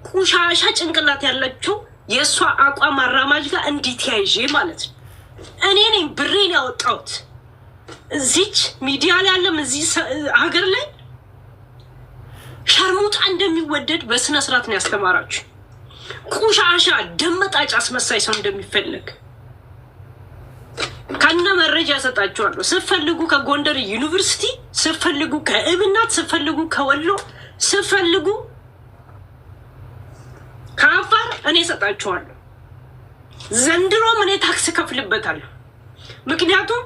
ቁሻሻ ጭንቅላት ያላቸው የእሷ አቋም አራማጅ ጋር እንዴት ያይዤ ማለት ነው። እኔ ነኝ ብሬን ያወጣሁት። እዚች ሚዲያ ላይ ያለም እዚህ ሀገር ላይ ሸርሙጣ እንደሚወደድ በስነ ስርዓት ነው ያስተማራችሁ። ቁሻሻ ደመጣጭ አስመሳይ ሰው እንደሚፈልግ ከነ መረጃ ሰጣችኋለሁ። ስፈልጉ ከጎንደር ዩኒቨርሲቲ፣ ስፈልጉ ከእብናት፣ ስፈልጉ ከወሎ፣ ስፈልጉ ከአፋር እኔ ሰጣችኋለሁ። ዘንድሮም እኔ ታክስ ከፍልበታለሁ። ምክንያቱም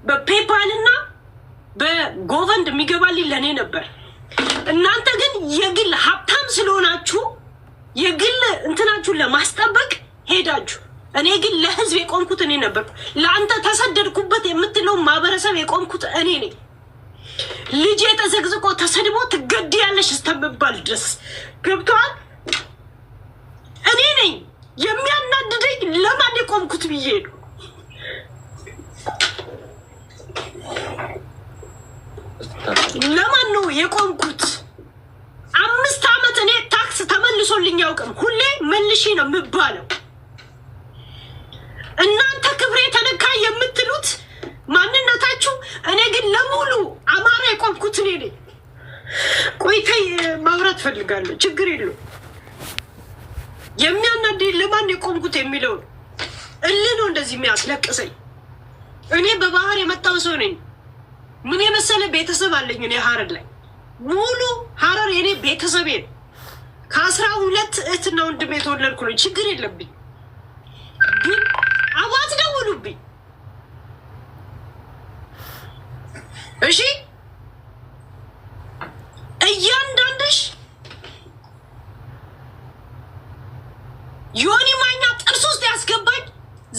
በፔፓል እና በጎቨንድ የሚገባልኝ ለእኔ ነበር። እናንተ ግን የግል ሀብታም ስለሆናችሁ የግል እንትናችሁን ለማስጠበቅ ሄዳችሁ። እኔ ግን ለህዝብ የቆምኩት እኔ ነበር። ለአንተ ተሰደድኩበት የምትለው ማህበረሰብ የቆምኩት እኔ ነኝ። ልጅ ተዘግዝቆ ተሰድቦ ትገድያለሽ እስከምባል ድረስ ገብቶሃል? እኔ ነኝ። የሚያናድደኝ ለማን የቆምኩት ብዬ ነው። ለማን ነው የቆምኩት? 5 ዓመት እኔ ታክስ ተመልሶልኝ ያውቅም። ሁሌ መልሺ ነው የምባለው። እናንተ ክብሬ ተነካ የምትሉት ማንነታችሁ፣ እኔ ግን ለሙሉ አማራ የቆምኩት እኔ ነኝ። ቆይተይ ማውራት ፈልጋለሁ። ችግር የለው። የሚያናድደኝ ለማን የቆምኩት የሚለው እልህ ነው እንደዚህ የሚያስለቅሰኝ። እኔ በባህር የመጣው ሰው ነኝ። ምን የመሰለ ቤተሰብ አለኝ። እኔ ሀረር ላይ ሙሉ ሀረር የኔ ቤተሰቤ ነው። ከ12 እህትና ወንድም የተወለድኩ ነው። ችግር የለብኝ። ግን አዋት ደውሉብኝ እሺ። እያንዳንድሽ ዮኒ ማኛ ጥርስ ውስጥ ያስገባኝ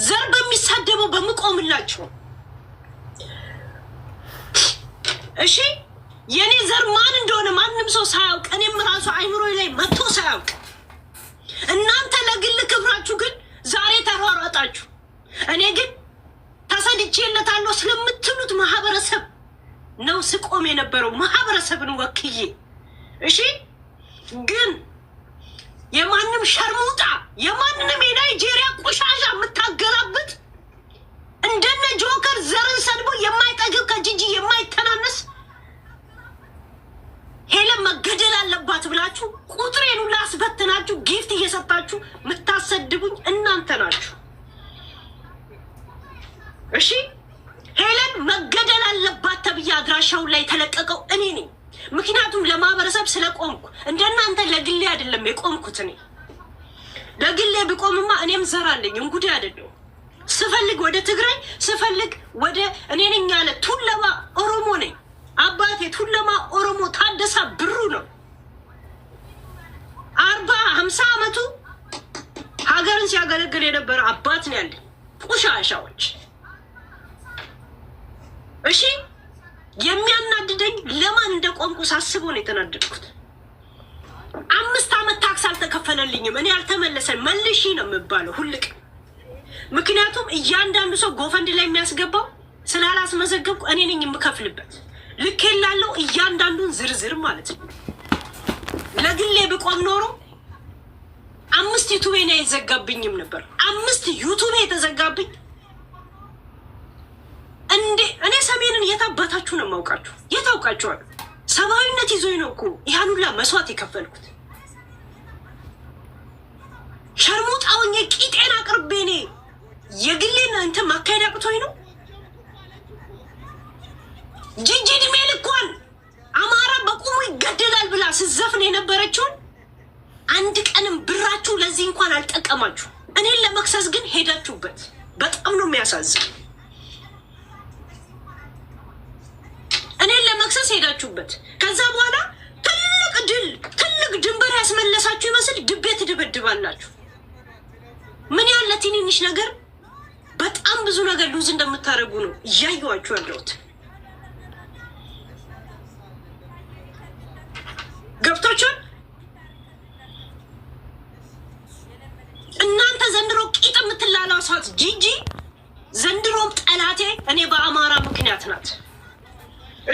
ዘር በሚሳደበው በምቆምላቸው እሺ። የኔ ዘር ማን እንደሆነ ማንም ሰው ሳያውቅ እኔም ራሱ አይምሮ ላይ መጥቶ ሳያውቅ እናንተ ለግል ክብራችሁ ግን ዛሬ ተሯሯጣችሁ። እኔ ግን ተሰድቼለታለሁ ስለምትሉት ማህበረሰብ ነው ስቆም የነበረው፣ ማህበረሰብን ወክዬ እሺ። ግን የማንም ሸርሙጣ የማንንም የናይጄሪያ ቆሻሻ የምታገላብጥ እንደነ ጆከር ዘርን ሰድቦ የማይጠግብ ከጂጂ የማይተናነስ ሄለን መገደል አለባት ብላችሁ ቁጥሬን ሁሉ አስበትናችሁ ጊፍት እየሰጣችሁ የምታሰድቡኝ እናንተ ናችሁ እሺ። ሄለን መገደል አለባት ተብዬ አድራሻውን ላይ ተለቀቀው እኔ ነኝ። ምክንያቱም ለማህበረሰብ ስለቆምኩ እንደናንተ ለግሌ አይደለም የቆምኩት። እኔ ለግሌ ብቆምማ እኔም ዘራለኝ እንጉዴ አይደለም። ስፈልግ ወደ ትግራይ ስፈልግ ወደ እኔ ነኝ ያለ ቱለማ ኦሮሞ ነኝ። አባቴ ቱለማ ኦሮሞ ታደሳ ብሩ ነው። 40-50 ዓመቱ ሀገርን ሲያገለግል የነበረ አባት ነው ያለኝ። ቁሻሻዎች እሺ። የሚያናድደኝ ለማን እንደቆምኩ ሳስበው ነው የተናደድኩት። 5 ዓመት ታክስ አልተከፈለልኝም። እኔ አልተመለሰን መልሺ ነው የምባለው ሁልቅ። ምክንያቱም እያንዳንዱ ሰው ጎፈንድ ላይ የሚያስገባው ስላላስመዘገብኩ እኔ ነኝ የምከፍልበት። ልክ የላለው እያንዳንዱን ዝርዝር ማለት ነው። ለግሌ ብቆም ኖሮ 5 ዩቱቤ ነው የተዘጋብኝም ነበር። 5 ዩቱቤ የተዘጋብኝ እንዴ! እኔ ሰሜንን የታባታችሁ ነው የማውቃችሁ። የታውቃችኋል። ሰብአዊነት ይዞኝ ነው እኮ ያን ሁላ መስዋዕት የከፈልኩት። ሸርሙጣውኝ ቂጤን አቅርቤ እኔ የግሌን እንትን ማካሄድ አቅቶኝ ነው። ጂጂ እድሜ ልኳን አማራ በቁሙ ይገደላል ብላ ስዘፍን የነበረችውን አንድ ቀንም ብራችሁ ለዚህ እንኳን አልጠቀማችሁ። እኔን ለመክሰስ ግን ሄዳችሁበት። በጣም ነው የሚያሳዝን። እኔን ለመክሰስ ሄዳችሁበት። ከዛ በኋላ ትልቅ ድንበር ያስመለሳችሁ ይመስል ድቤ ትደበድባላችሁ። ምን ያለ ትንንሽ ነገር በጣም ብዙ ነገር ሉዝ እንደምታደርጉ ነው እያየኋችሁ ያለሁት። ገብቶቻል። እናንተ ዘንድሮ ቂጥ የምትላላሷት ጂጂ ዘንድሮም ጠላቴ እኔ በአማራ ምክንያት ናት።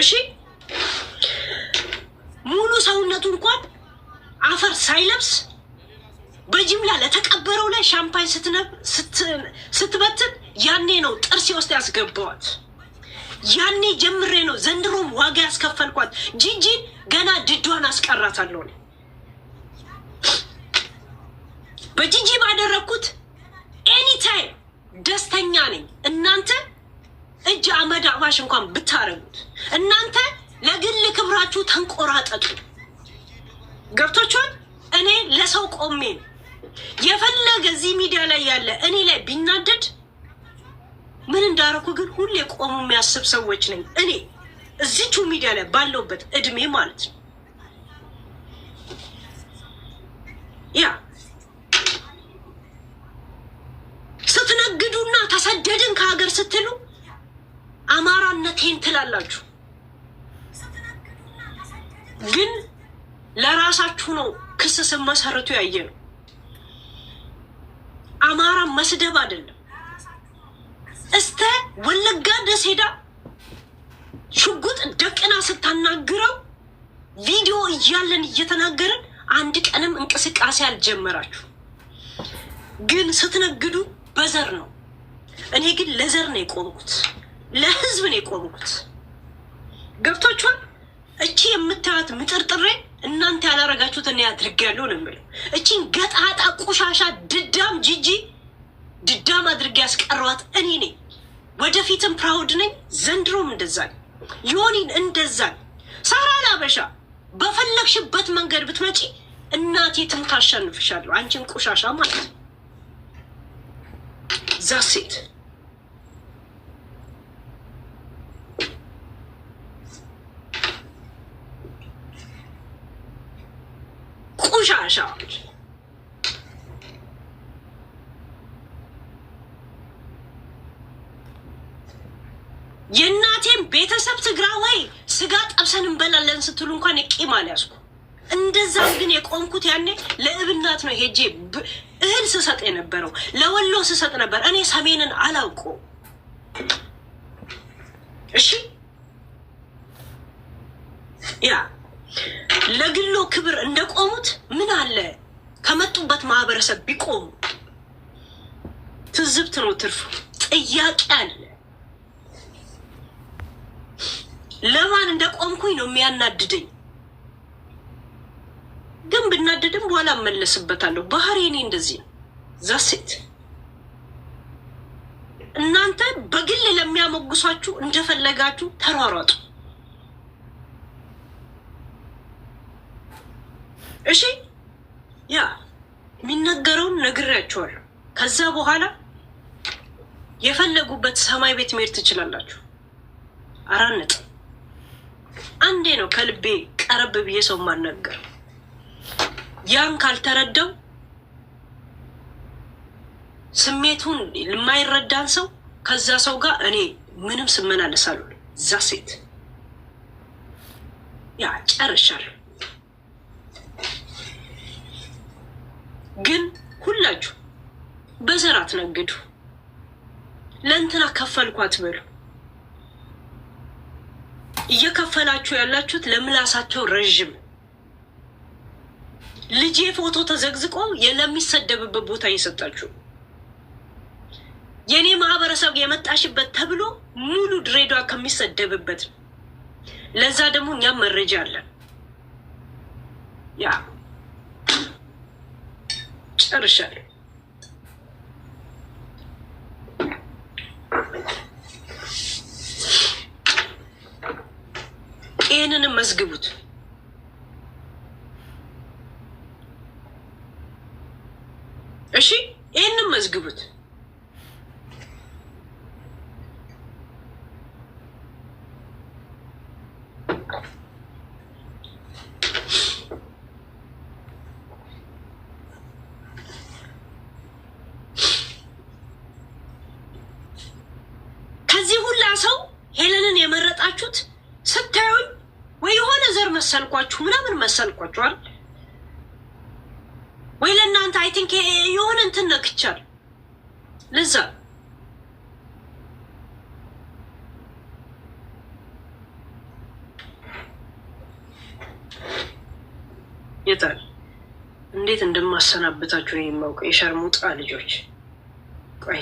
እሺ ሙሉ ሰውነቱ እንኳን አፈር ሳይለብስ በጅምላ ለተቀበረው ላይ ሻምፓኝ ስትበትን ያኔ ነው ጥርሴ ውስጥ ያስገባዋት። ያኔ ጀምሬ ነው ዘንድሮም ዋጋ ያስከፈልኳት። ጂጂን ገና ድዷን አስቀራታለሁ። በጂጂ ባደረኩት ኤኒታይም ደስተኛ ነኝ። እናንተ እጅ አመድ አባሽ እንኳን ብታረጉት እናንተ ለግል ክብራችሁ ተንቆራጠጡ። ገብቶቻል። እኔ ለሰው ቆሜ የፈለገ እዚህ ሚዲያ ላይ ያለ እኔ ላይ ቢናደድ ምን እንዳረኩ ግን ሁሌ ቆሙ የሚያስብ ሰዎች ነኝ። እኔ እዚቹ ሚዲያ ላይ ባለውበት እድሜ ማለት ነው። ያ ስትነግዱና ተሰደድን ከሀገር ስትሉ አማራነቴን ትላላችሁ፣ ግን ለራሳችሁ ነው ክስ ስመሰርቱ ያየ ነው። አማራ መስደብ አይደለም። እስተ ወለጋ ድረስ ሄዳ ሽጉጥ ደቅና ስታናግረው ቪዲዮ እያለን እየተናገርን አንድ ቀንም እንቅስቃሴ አልጀመራችሁ። ግን ስትነግዱ በዘር ነው። እኔ ግን ለዘር ነው የቆምኩት፣ ለህዝብ ነው የቆምኩት። ገብቷችኋል? እቺ የምታዩት ምጥርጥሬ እናንተ ያላረጋችሁት እኔ አድርጌያለሁ ነው የምለው። እቺን ገጣጣ ቆሻሻ ድዳም ጂጂ ድዳም አድርጌ ያስቀሯት እኔ ነኝ። ወደፊትም ፕራውድ ነኝ። ዘንድሮም እንደዛ ዮኒን እንደዛ ሳራ ላበሻ በፈለግሽበት መንገድ ብትመጪ እናቴ ትሙት አሸንፍሻለሁ። አንቺን ቆሻሻ ማለት ዛሴት ቆሻሻዎች የእናቴን ቤተሰብ ትግራዋይ ስጋ ጠብሰን እንበላለን ስትሉ እንኳን ቂም አልያዝኩ። እንደዛ ግን የቆምኩት ያኔ ለእብናት ነው። ሄጄ እህል ስሰጥ የነበረው ለወሎ ስሰጥ ነበር። እኔ ሰሜንን አላውቀው። እሺ ያ ለግሎ ክብር እንደቆሙት ምን አለ ከመጡበት ማህበረሰብ ቢቆሙ። ትዝብት ነው ትርፉ። ጥያቄ አለ። ለማን እንደቆምኩኝ ነው የሚያናድደኝ። ግን ብናደድም በኋላ እመለስበታለሁ። ባህሪ እኔ እንደዚህ ነው። ዛሴት እናንተ በግል ለሚያሞግሷችሁ እንደፈለጋችሁ ተሯሯጡ። እሺ ያ የሚነገረውን ነግሬያችኋለሁ። ከዛ በኋላ የፈለጉበት ሰማይ ቤት መሄድ ትችላላችሁ። አራነጥ አንዴ ነው ከልቤ ቀረብ ብዬ ሰው ማናገር። ያን ካልተረዳው ስሜቱን የማይረዳን ሰው ከዛ ሰው ጋር እኔ ምንም ስመላለሳለሁ። ዛሴት ያ ጨርሻለሁ። ግን ሁላችሁ በዘር አትነግዱ። ለእንትና ከፈልኳት በሉ። እየከፈላችሁ ያላችሁት ለምላሳቸው ረዥም ልጄ ፎቶ ተዘግዝቆ ለሚሰደብበት ቦታ እየሰጣችሁ የኔ ማህበረሰብ የመጣሽበት ተብሎ ሙሉ ድሬዳዋ ከሚሰደብበት ለዛ ደግሞ እኛም መረጃ አለን። ያ ጨርሻለሁ። ይህንንም መዝግቡት። እሺ ይህንን መዝግቡት። ከዚህ ሁላ ሰው ሄለንን የመረጣችሁት ስታዩኝ ወይ የሆነ ዘር መሰልኳችሁ ምናምን መሰልኳችኋል ወይ ለእናንተ አይ ቲንክ የሆነ እንትን ነክቻል። ለዛ የታል እንዴት እንደማሰናብታችሁ ነው የማውቀው። የሸርሙጣ ልጆች ቆይ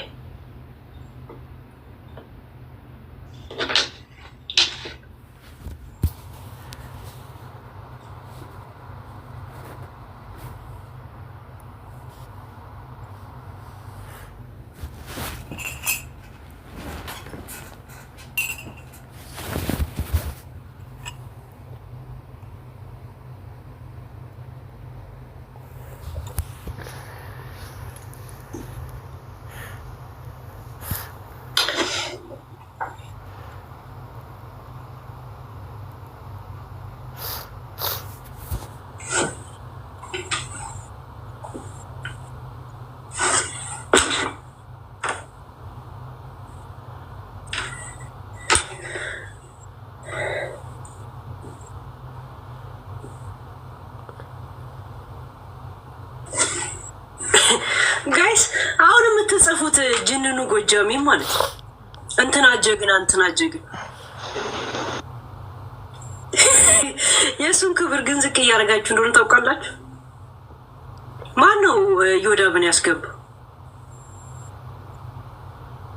ጋይስ አሁን የምትጽፉት ጅንኑ ጎጃሚ ማለት እንትና ጀግና የሱን ክብር ግን ዝቅ እያደረጋችሁ እንደሆነ ታውቃላችሁ። ማን ነው ዮዳብን ያስገባው?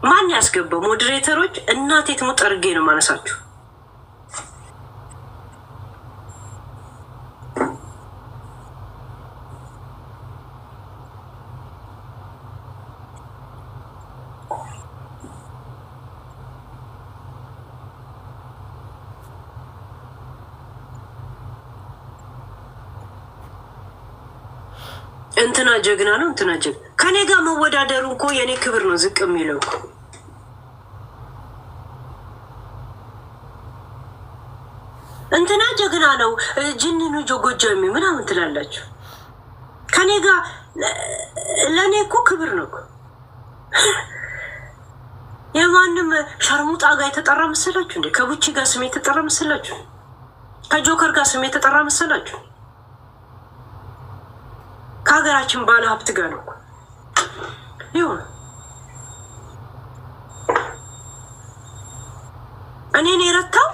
ማን ያስገባው? ሞዴሬተሮች እናቴ ትሙት ጠርጌ ነው ማነሳችሁ። እንትና ጀግና ነው እንትና ጀግና ከኔ ጋር መወዳደሩ እኮ የኔ ክብር ነው ዝቅ የሚለው እኮ። እንትና ጀግና ነው ጅንኑ ጎጃሚ ምናምን ትላላችሁ። ከኔ ጋር ለእኔ እኮ ክብር ነው እኮ። የማንም ሸርሙጣ ጋር የተጠራ መሰላችሁ እንዴ? ከቡቺ ጋር ስሜ የተጠራ መሰላችሁ? ከጆከር ጋር ስሜ የተጠራ መሰላችሁ? ከሀገራችን ባለ ሀብት ጋር ነው ይሁን። እኔን የረታው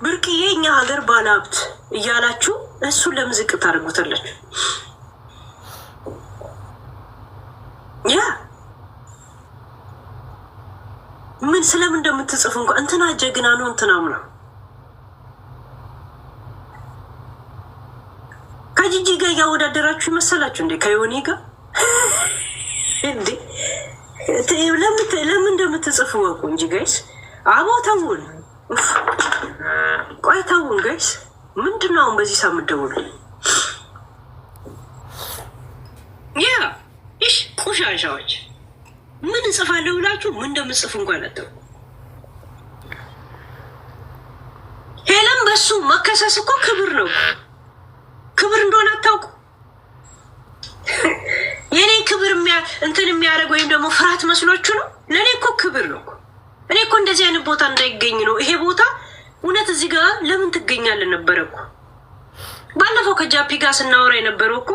ብርቅዬ እኛ ሀገር ባለ ሀብት እያላችሁ እሱን ለምዝቅ ታደርጉታላችሁ። ያ ምን ስለምን እንደምትጽፉ እንኳን እንትና ጀግና ነው እንትናም ነው ከጂጂ ጋር ያወዳደራችሁ ይመሰላችሁ እንዴ? ከዮኒ ጋር እንዴ? ለምን እንደምትጽፉ ወቁ እንጂ ጋይስ። አቦ ተውን፣ ቆይ ተውን ጋይስ። ምንድነው አሁን በዚህ ሳምንት ደውሉ? ያ እሺ፣ ቆሻሻዎች ምን እንጽፋለሁ ብላችሁ ምን እንደምትጽፉ እንኳን አታውቁ። ሄለን በሱ መከሰስ እኮ ክብር ነው። ክብር እንደሆነ አታውቁ። የኔ ክብር እንትን የሚያደርግ ወይም ደግሞ ፍርሃት መስሏችሁ ነው? ለእኔ እኮ ክብር ነው። እኔ እኮ እንደዚህ አይነት ቦታ እንዳይገኝ ነው። ይሄ ቦታ እውነት እዚህ ጋር ለምን ትገኛለን ነበረ እኮ። ባለፈው ከጃፒ ጋር ስናወራ የነበረው እኮ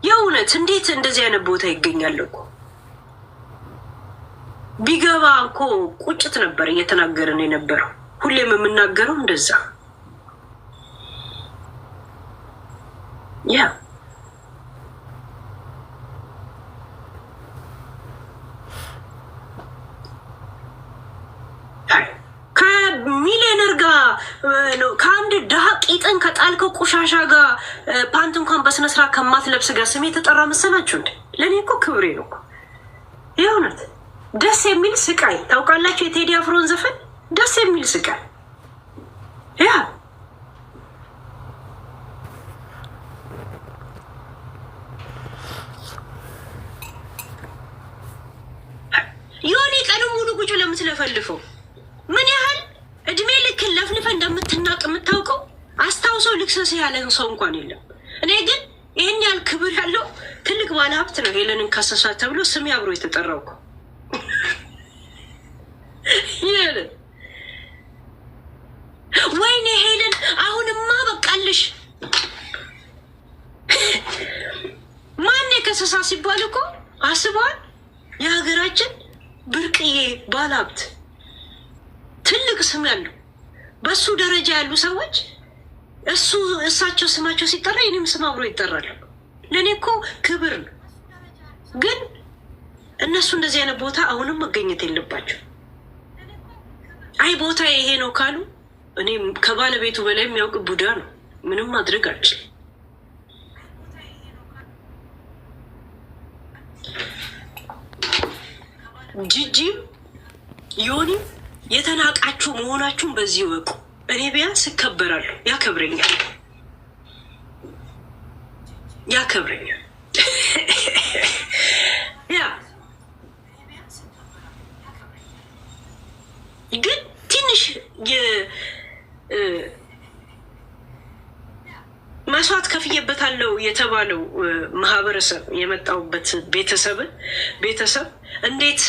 የእውነት እንዴት እንደዚህ አይነት ቦታ ይገኛል እኮ። ቢገባ እኮ ቁጭት ነበር እየተናገርን የነበረው። ሁሌም የምናገረው እንደዛ ያ ከሚሊዮነር ጋር ከአንድ ድሃ ቂጥን ከጣልከው ቆሻሻ ጋር ፓንት እንኳን በስነስርዓት ከማትለብስ ጋር ስሜ የተጠራ መሰላችሁ እንዴ? ለእኔ እኮ ክብሬ ነው እኮ። የእውነት ደስ የሚል ስቃይ ታውቃላችሁ? የቴዲ አፍሮን ዘፈን ደስ የሚል ስቃይ ያ ዮኒ ቀኑ ሙሉ ጉጆ ለምትለፈልፈው ምን ያህል እድሜ ልክን ለፍልፈ እንደምትናቅ የምታውቀው አስታውሰው ልክሰስ ያለን ሰው እንኳን የለም። እኔ ግን ይህን ያህል ክብር ያለው ትልቅ ባለ ሀብት ነው ሄለንን ካሰሳት ተብሎ ስሜ አብሮ የተጠራው እኮ። ሄለን ወይኔ ሄለን አሁንማ በቃልሽ። ማን የከሰሳ ሲባል እኮ አስበዋል። የሀገራችን ብርቅዬ ባለሀብት ትልቅ ስም ያለው በሱ ደረጃ ያሉ ሰዎች እሳቸው ስማቸው ሲጠራ የኔም ስም አብሮ ይጠራል። ለእኔ እኮ ክብር ነው። ግን እነሱ እንደዚህ አይነት ቦታ አሁንም መገኘት የለባቸው። አይ ቦታ ይሄ ነው ካሉ እኔ ከባለቤቱ በላይ የሚያውቅ ቡዳ ነው። ምንም ማድረግ አልችልም። ጂጂ ዮኒ የተናቃችሁ መሆናችሁን በዚህ ወቁ። እኔ ቢያንስ እከበራለሁ፣ ያከብረኛል። ያ ግን ትንሽ መስዋዕት ከፍዬበታለሁ የተባለው ማህበረሰብ የመጣውበት ቤተሰብ እንዴት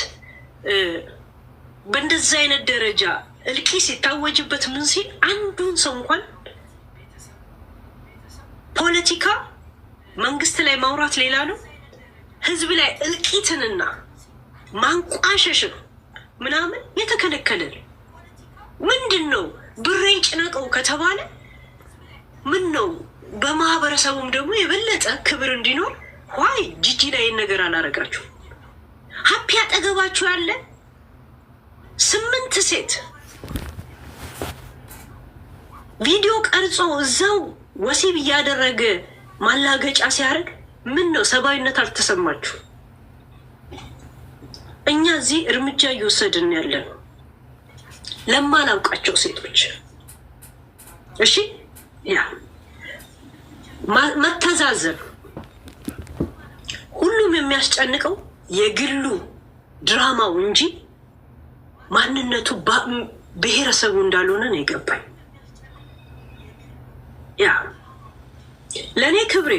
በእንደዚህ አይነት ደረጃ እልቂ ሲታወጅበት ምን ሲል አንዱን ሰው እንኳን ፖለቲካ መንግስት ላይ ማውራት ሌላ ነው፣ ህዝብ ላይ እልቂትንና ማንቋሸሽን ምናምን የተከለከለ ምንድን ነው? ብሬን ጭነቀው ከተባለ ምን ነው? በማህበረሰቡም ደግሞ የበለጠ ክብር እንዲኖር ዋይ ጂጂ ላይ ነገር አላረጋችሁ? ሀፒ አጠገባችሁ ያለ 8 ሴት ቪዲዮ ቀርጾ እዛው ወሲብ እያደረገ ማላገጫ ሲያደርግ ምን ነው? ሰብአዊነት አልተሰማችሁ? እኛ እዚህ እርምጃ እየወሰድን ያለን ለማላውቃቸው ሴቶች እሺ፣ ያ መተዛዘብ ሁሉም የሚያስጨንቀው የግሉ ድራማው እንጂ ማንነቱ ብሔረሰቡ እንዳልሆነ ነው የገባኝ። ያ ለእኔ ክብሬ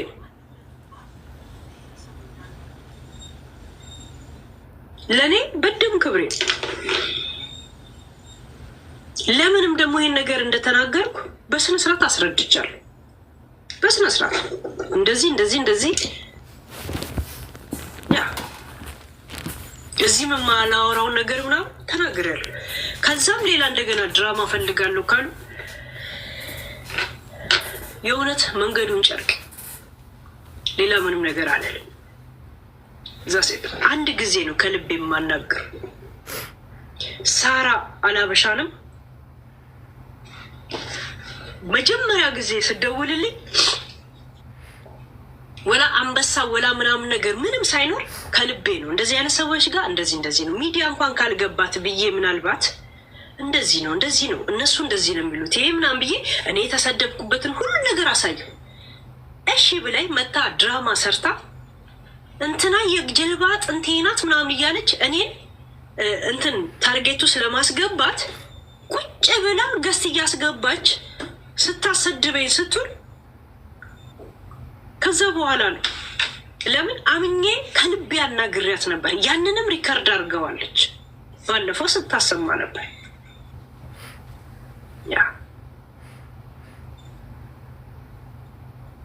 ለእኔ በደም ክብሬ። ለምንም ደግሞ ይሄን ነገር እንደተናገርኩ በስነ ስርዓት አስረድቻለሁ። በስነ ስርዓት እንደዚህ እንደዚህ እንደዚህ ያ እዚህ የማላወራውን ነገር ምናምን ተናግሬያለሁ። ከዛም ሌላ እንደገና ድራማ ፈልጋለሁ ካሉ የእውነት መንገዱን ጨርቅ፣ ሌላ ምንም ነገር አለልም። እዛ ሴት አንድ ጊዜ ነው ከልብ የማናገር። ሳራ አላበሻንም መጀመሪያ ጊዜ ስደውልልኝ ወላ አንበሳ ወላ ምናምን ነገር ምንም ሳይኖር ከልቤ ነው። እንደዚህ አይነት ሰዎች ጋር እንደዚህ ነው ሚዲያ እንኳን ካልገባት ብዬ ምናልባት እንደዚህ ነው እነሱ እንደዚህ ነው የሚሉት ይሄ ምናምን ብዬ እኔ የተሰደብኩበትን ሁሉ ነገር አሳየው። እሺ ብላይ መታ ድራማ ሰርታ እንትና የጀልባ ጥንቴ ናት ምናምን እያለች እኔን እንትን ታርጌቱ ስለማስገባት ቁጭ ብላ ገስት እያስገባች ስታሰድበኝ ስትል ከዛ በኋላ ነው ለምን አምኜ ከልቤ አናግሪያት ነበር። ያንንም ሪከርድ አድርገዋለች ባለፈው ስታሰማ ነበር።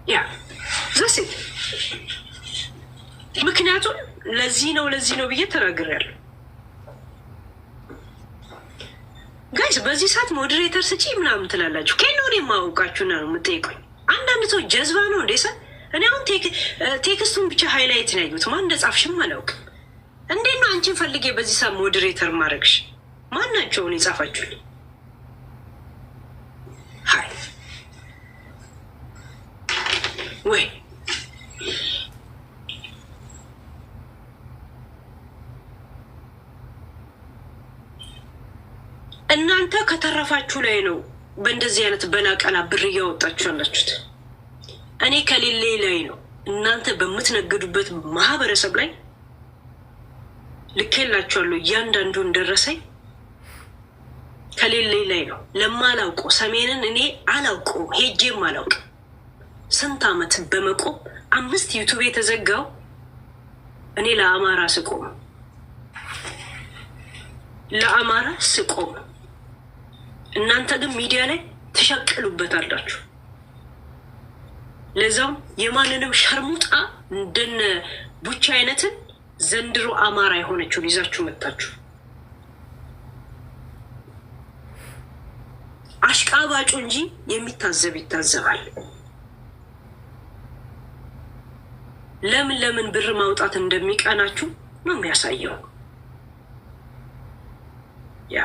ያ ዘሴ ምክንያቱም ለዚህ ነው ብዬ ተናግሬያለሁ። ጋይስ በዚህ ሰዓት ሞዴሬተር ስጪ ምናምን ትላላችሁ። ከኖር የማውቃችሁ ነው የምጠይቁኝ። አንዳንድ ሰው ጀዝባ ነው እንዴ? እኔ አሁን ቴክስቱን ብቻ ሃይላይት ነው ያዩት። ማን እንደጻፍሽም አላውቅም። እንዴት ነው አንቺን ፈልጌ በዚህ ሰዓት ሞዴሬተር ማድረግሽ? ማናቸውን የጻፋችሁልኝ? ሀይ ወይ እናንተ ከተረፋችሁ ላይ ነው በእንደዚህ አይነት በናቀላ ብር እያወጣችሁ ያላችሁት። እኔ ከሌሌ ላይ ነው እናንተ በምትነግዱበት ማህበረሰብ ላይ ልኬላችኋለሁ። እያንዳንዱ እንደረሰኝ ከሌሌ ላይ ነው። ለማላውቀው ሰሜንን እኔ አላውቀው ሄጄም አላውቅ። ስንት ዓመት በመቆም 5 ዩቱብ የተዘጋው እኔ ለአማራ ስቆም እናንተ ግን ሚዲያ ላይ ተሸቀሉበታላችሁ። ለዛም የማንንም ሸርሙጣ እንደነ ቡቻ አይነትን ዘንድሮ አማራ የሆነችውን ይዛችሁ መጣችሁ። አሽቃባጩ እንጂ የሚታዘብ ይታዘባል። ለምን ብር ማውጣት እንደሚቀናችሁ ነው የሚያሳየው። ያ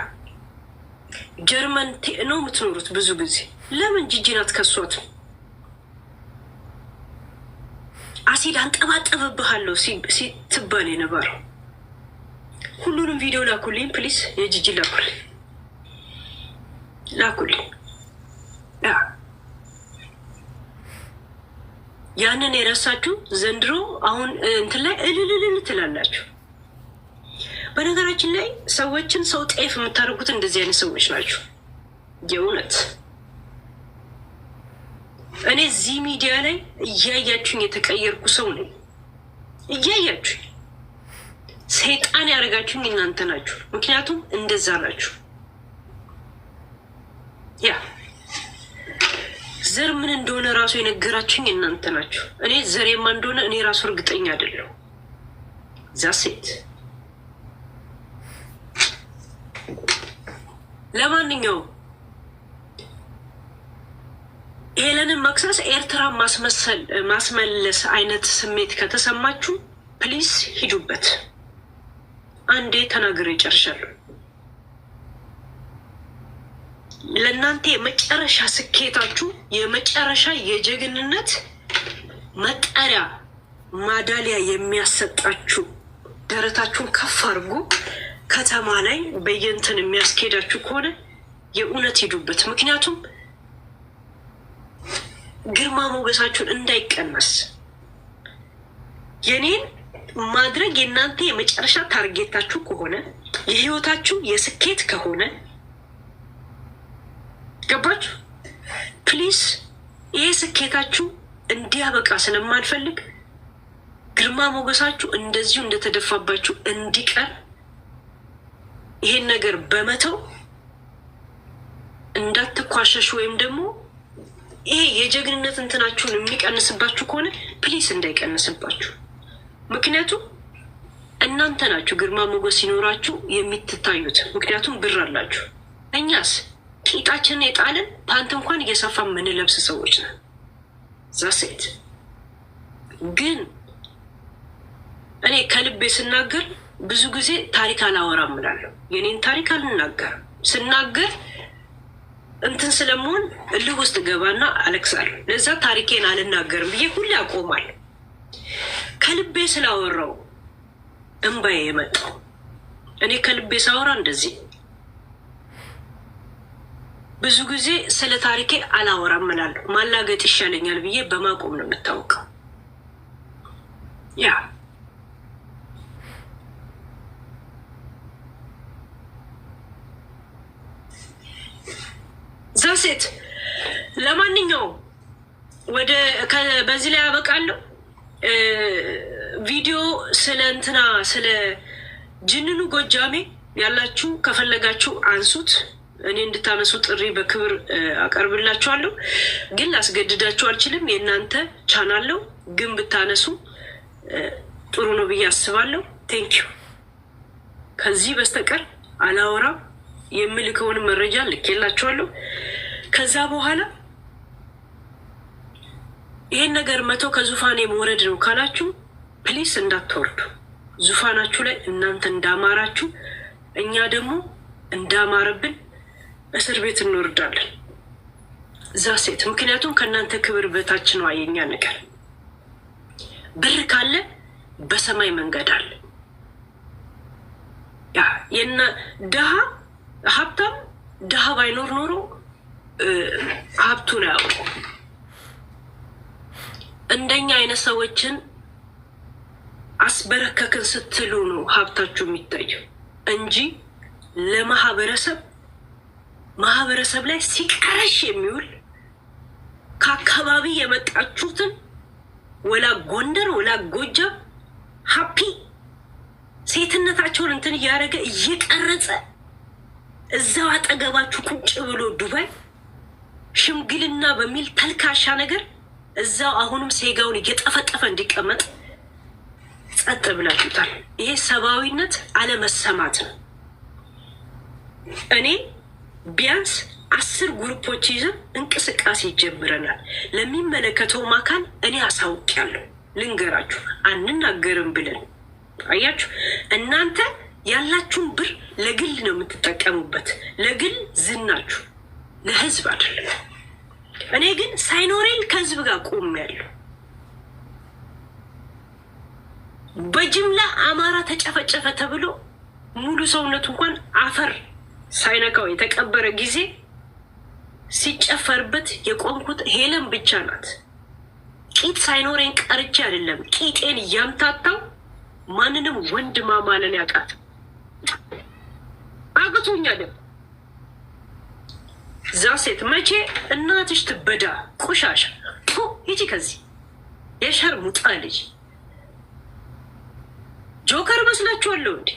ጀርመን ነው የምትኖሩት ብዙ ጊዜ። ለምን ጂጂን አትከሷትም? አሲድ አንጠባጠብብሃለሁ ሲትባል የነበረው ሁሉንም ቪዲዮ ላኩልኝ ፕሊስ። የጂጂ ላኩልኝ። ያንን የረሳችሁ ዘንድሮ አሁን እንትን ላይ እልልልል ትላላችሁ። በነገራችን ላይ ሰዎችን ሰው ጤፍ የምታደርጉት እንደዚህ አይነት ሰዎች ናቸው። የእውነት እኔ እዚህ ሚዲያ ላይ እያያችሁኝ የተቀየርኩ ሰው ነኝ። እያያችሁኝ ሰይጣን ያደረጋችሁኝ እናንተ ናችሁ። ምክንያቱም እንደዛ ናችሁ። ያ ዘር ምን እንደሆነ ራሱ የነገራችሁኝ እናንተ ናችሁ። እኔ ዘሬማ እንደሆነ እኔ ራሱ እርግጠኛ አይደለሁ። ዛሴት ለማንኛውም ሄለንን መክሰስ ኤርትራ ማስመለስ አይነት ስሜት ከተሰማችሁ ፕሊስ ሂዱበት። አንዴ ተናግሬ ጨርሻለሁ። ለእናንተ የመጨረሻ ስኬታችሁ የመጨረሻ የጀግንነት መጠሪያ ማዳሊያ የሚያሰጣችሁ ደረታችሁን ከፍ አድርጎ ከተማ ላይ በየንትን የሚያስኬዳችሁ ከሆነ የእውነት ሂዱበት። ምክንያቱም ግርማ ሞገሳችሁን እንዳይቀነስ የኔን ማድረግ የእናንተ የመጨረሻ ታርጌታችሁ ከሆነ የህይወታችሁ የስኬት ከሆነ ገባችሁ? ፕሊስ ይሄ ስኬታችሁ እንዲያበቃ ስለማልፈልግ ግርማ ሞገሳችሁ እንደዚሁ እንደተደፋባችሁ እንዲቀር ይሄን ነገር በመተው እንዳትኳሸሹ ወይም ደግሞ ይሄ የጀግንነት እንትናችሁን የሚቀንስባችሁ ከሆነ ፕሊስ እንዳይቀንስባችሁ። ምክንያቱም እናንተ ናችሁ ግርማ ሞገስ ሲኖራችሁ የምትታዩት። ምክንያቱም ብር አላችሁ። እኛስ ቂጣችንን የጣልን ፓንት እንኳን እየሰፋ የምንለብስ ሰዎች ነን። ዛሴት ግን እኔ ከልቤ ስናገር ብዙ ጊዜ ታሪክ አላወራም እላለሁ። የኔን ታሪክ አልናገርም። ስናገር እንትን ስለመሆን እልህ ውስጥ ገባና አለቅሳለሁ። ለዛ ታሪኬን አልናገርም ብዬ ሁሌ አቆማለሁ። ከልቤ ስላወራው እንባዬ የመጣው እኔ ከልቤ ሳወራ እንደዚህ ብዙ ጊዜ ስለ ታሪኬ አላወራም እላለሁ። ማላገጥ ይሻለኛል ብዬ በማቆም ነው የምታወቀው። ያ ዛሴት ለማንኛውም በዚህ ላይ ያበቃለሁ። ቪዲዮ ስለ እንትና ስለ ጅንኑ ጎጃሜ ያላችሁ ከፈለጋችሁ አንሱት። እኔ እንድታነሱ ጥሪ በክብር አቀርብላችኋለሁ። ግን ላስገድዳችሁ አልችልም። የእናንተ ቻናለው ግን ብታነሱ ጥሩ ነው ብዬ አስባለሁ። ቴንኪዩ። ከዚህ በስተቀር አላወራም። የምልከውን መረጃ ልኬላችኋለሁ። ከዛ በኋላ ይሄን ነገር መተው ከዙፋኔ መውረድ ነው ካላችሁ ፕሊስ እንዳትወርዱ። ዙፋናችሁ ላይ እናንተ እንዳማራችሁ እኛ ደግሞ እንዳማረብን እስር ቤት እንወርዳለን። ዛሴት ምክንያቱም ከእናንተ ክብር በታች ነው የኛ ነገር። ብር ካለ በሰማይ መንገድ አለ። ያ የና ድሃ ሀብታም ድሃ ባይኖር ኖሮ ሀብቱን ያውቁ። እንደኛ አይነት ሰዎችን አስበረከክን ስትሉ ነው ሀብታችሁ የሚታየው እንጂ ማህበረሰብ ላይ ሲቀረሽ የሚውል ከአካባቢ የመጣችሁትን ወላ ጎንደር ወላ ጎጃም ሀፒ ሴትነታቸውን እንትን እያደረገ እየቀረጸ እዛው አጠገባችሁ ቁጭ ብሎ ዱባይ ሽምግልና በሚል ተልካሻ ነገር እዛው አሁንም ሴጋውን እየጠፈጠፈ እንዲቀመጥ ጸጥ ብላችሁታል። ይሄ ሰብአዊነት አለመሰማት ነው። እኔ ቢያንስ 10 ግሩፖች ይዘን እንቅስቃሴ ይጀምረናል። ለሚመለከተውም አካል እኔ አሳውቂያለሁ። ልንገራችሁ አንናገርም ብለን አያችሁ። እናንተ ያላችሁን ብር ለግል ነው የምትጠቀሙበት፣ ለግል ዝናችሁ፣ ለህዝብ አይደለም። እኔ ግን ሳይኖሬን ከህዝብ ጋር ቆሜያለሁ። በጅምላ አማራ ተጨፈጨፈ ተብሎ ሙሉ ሰውነቱ እንኳን አፈር ሳይነካው የተቀበረ ጊዜ ሲጨፈርበት የቆምኩት ሄለን ብቻ ናት። ቂጥ ሳይኖሬን ቀርቼ አይደለም። ቂጤን እያምታታው ማንንም ወንድ ማማለን ያቃት አግቶኛል። ዛሴት መቼ እናትሽ ትበዳ ቆሻሻ ሂጂ ከዚህ የሸር ሙጣ ልጅ ጆከር መስላችኋለሁ እንዴ?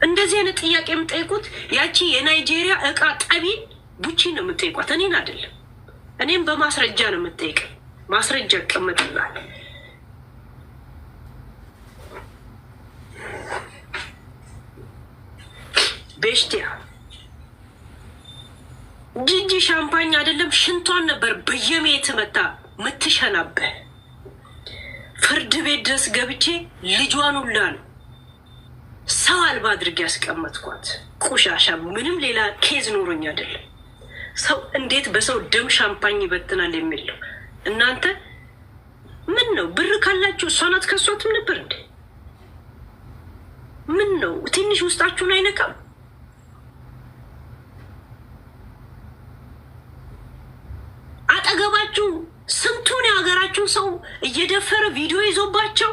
እንደዚህ አይነት ጥያቄ የምጠይቁት ያቺ የናይጄሪያ እቃ ጠቢን ቡቺ ነው የምትጠይቋት፣ እኔን አይደለም። እኔም በማስረጃ ነው የምትጠይቅ። ማስረጃ ይቀመጥላል። ቤሽቲያ ጂጂ ሻምፓኝ አይደለም ሽንቷን ነበር በየሜት መታ ምትሸናበህ። ፍርድ ቤት ድረስ ገብቼ ልጇን ሁላ ነው ሰው አልባ አድርጌ ያስቀመጥኳት። ቆሻሻ ምንም ሌላ ኬዝ ኖሮኝ አይደለም። ሰው እንዴት በሰው ደም ሻምፓኝ ይበትናል የሚለው እናንተ ምን ነው? ብር ካላችሁ እሷን አትከሷትም ነበር እንዴ? ምን ነው ትንሽ ውስጣችሁን አይነካም? አጠገባችሁ ስንቱን የሀገራችሁ ሰው እየደፈረ ቪዲዮ ይዞባቸው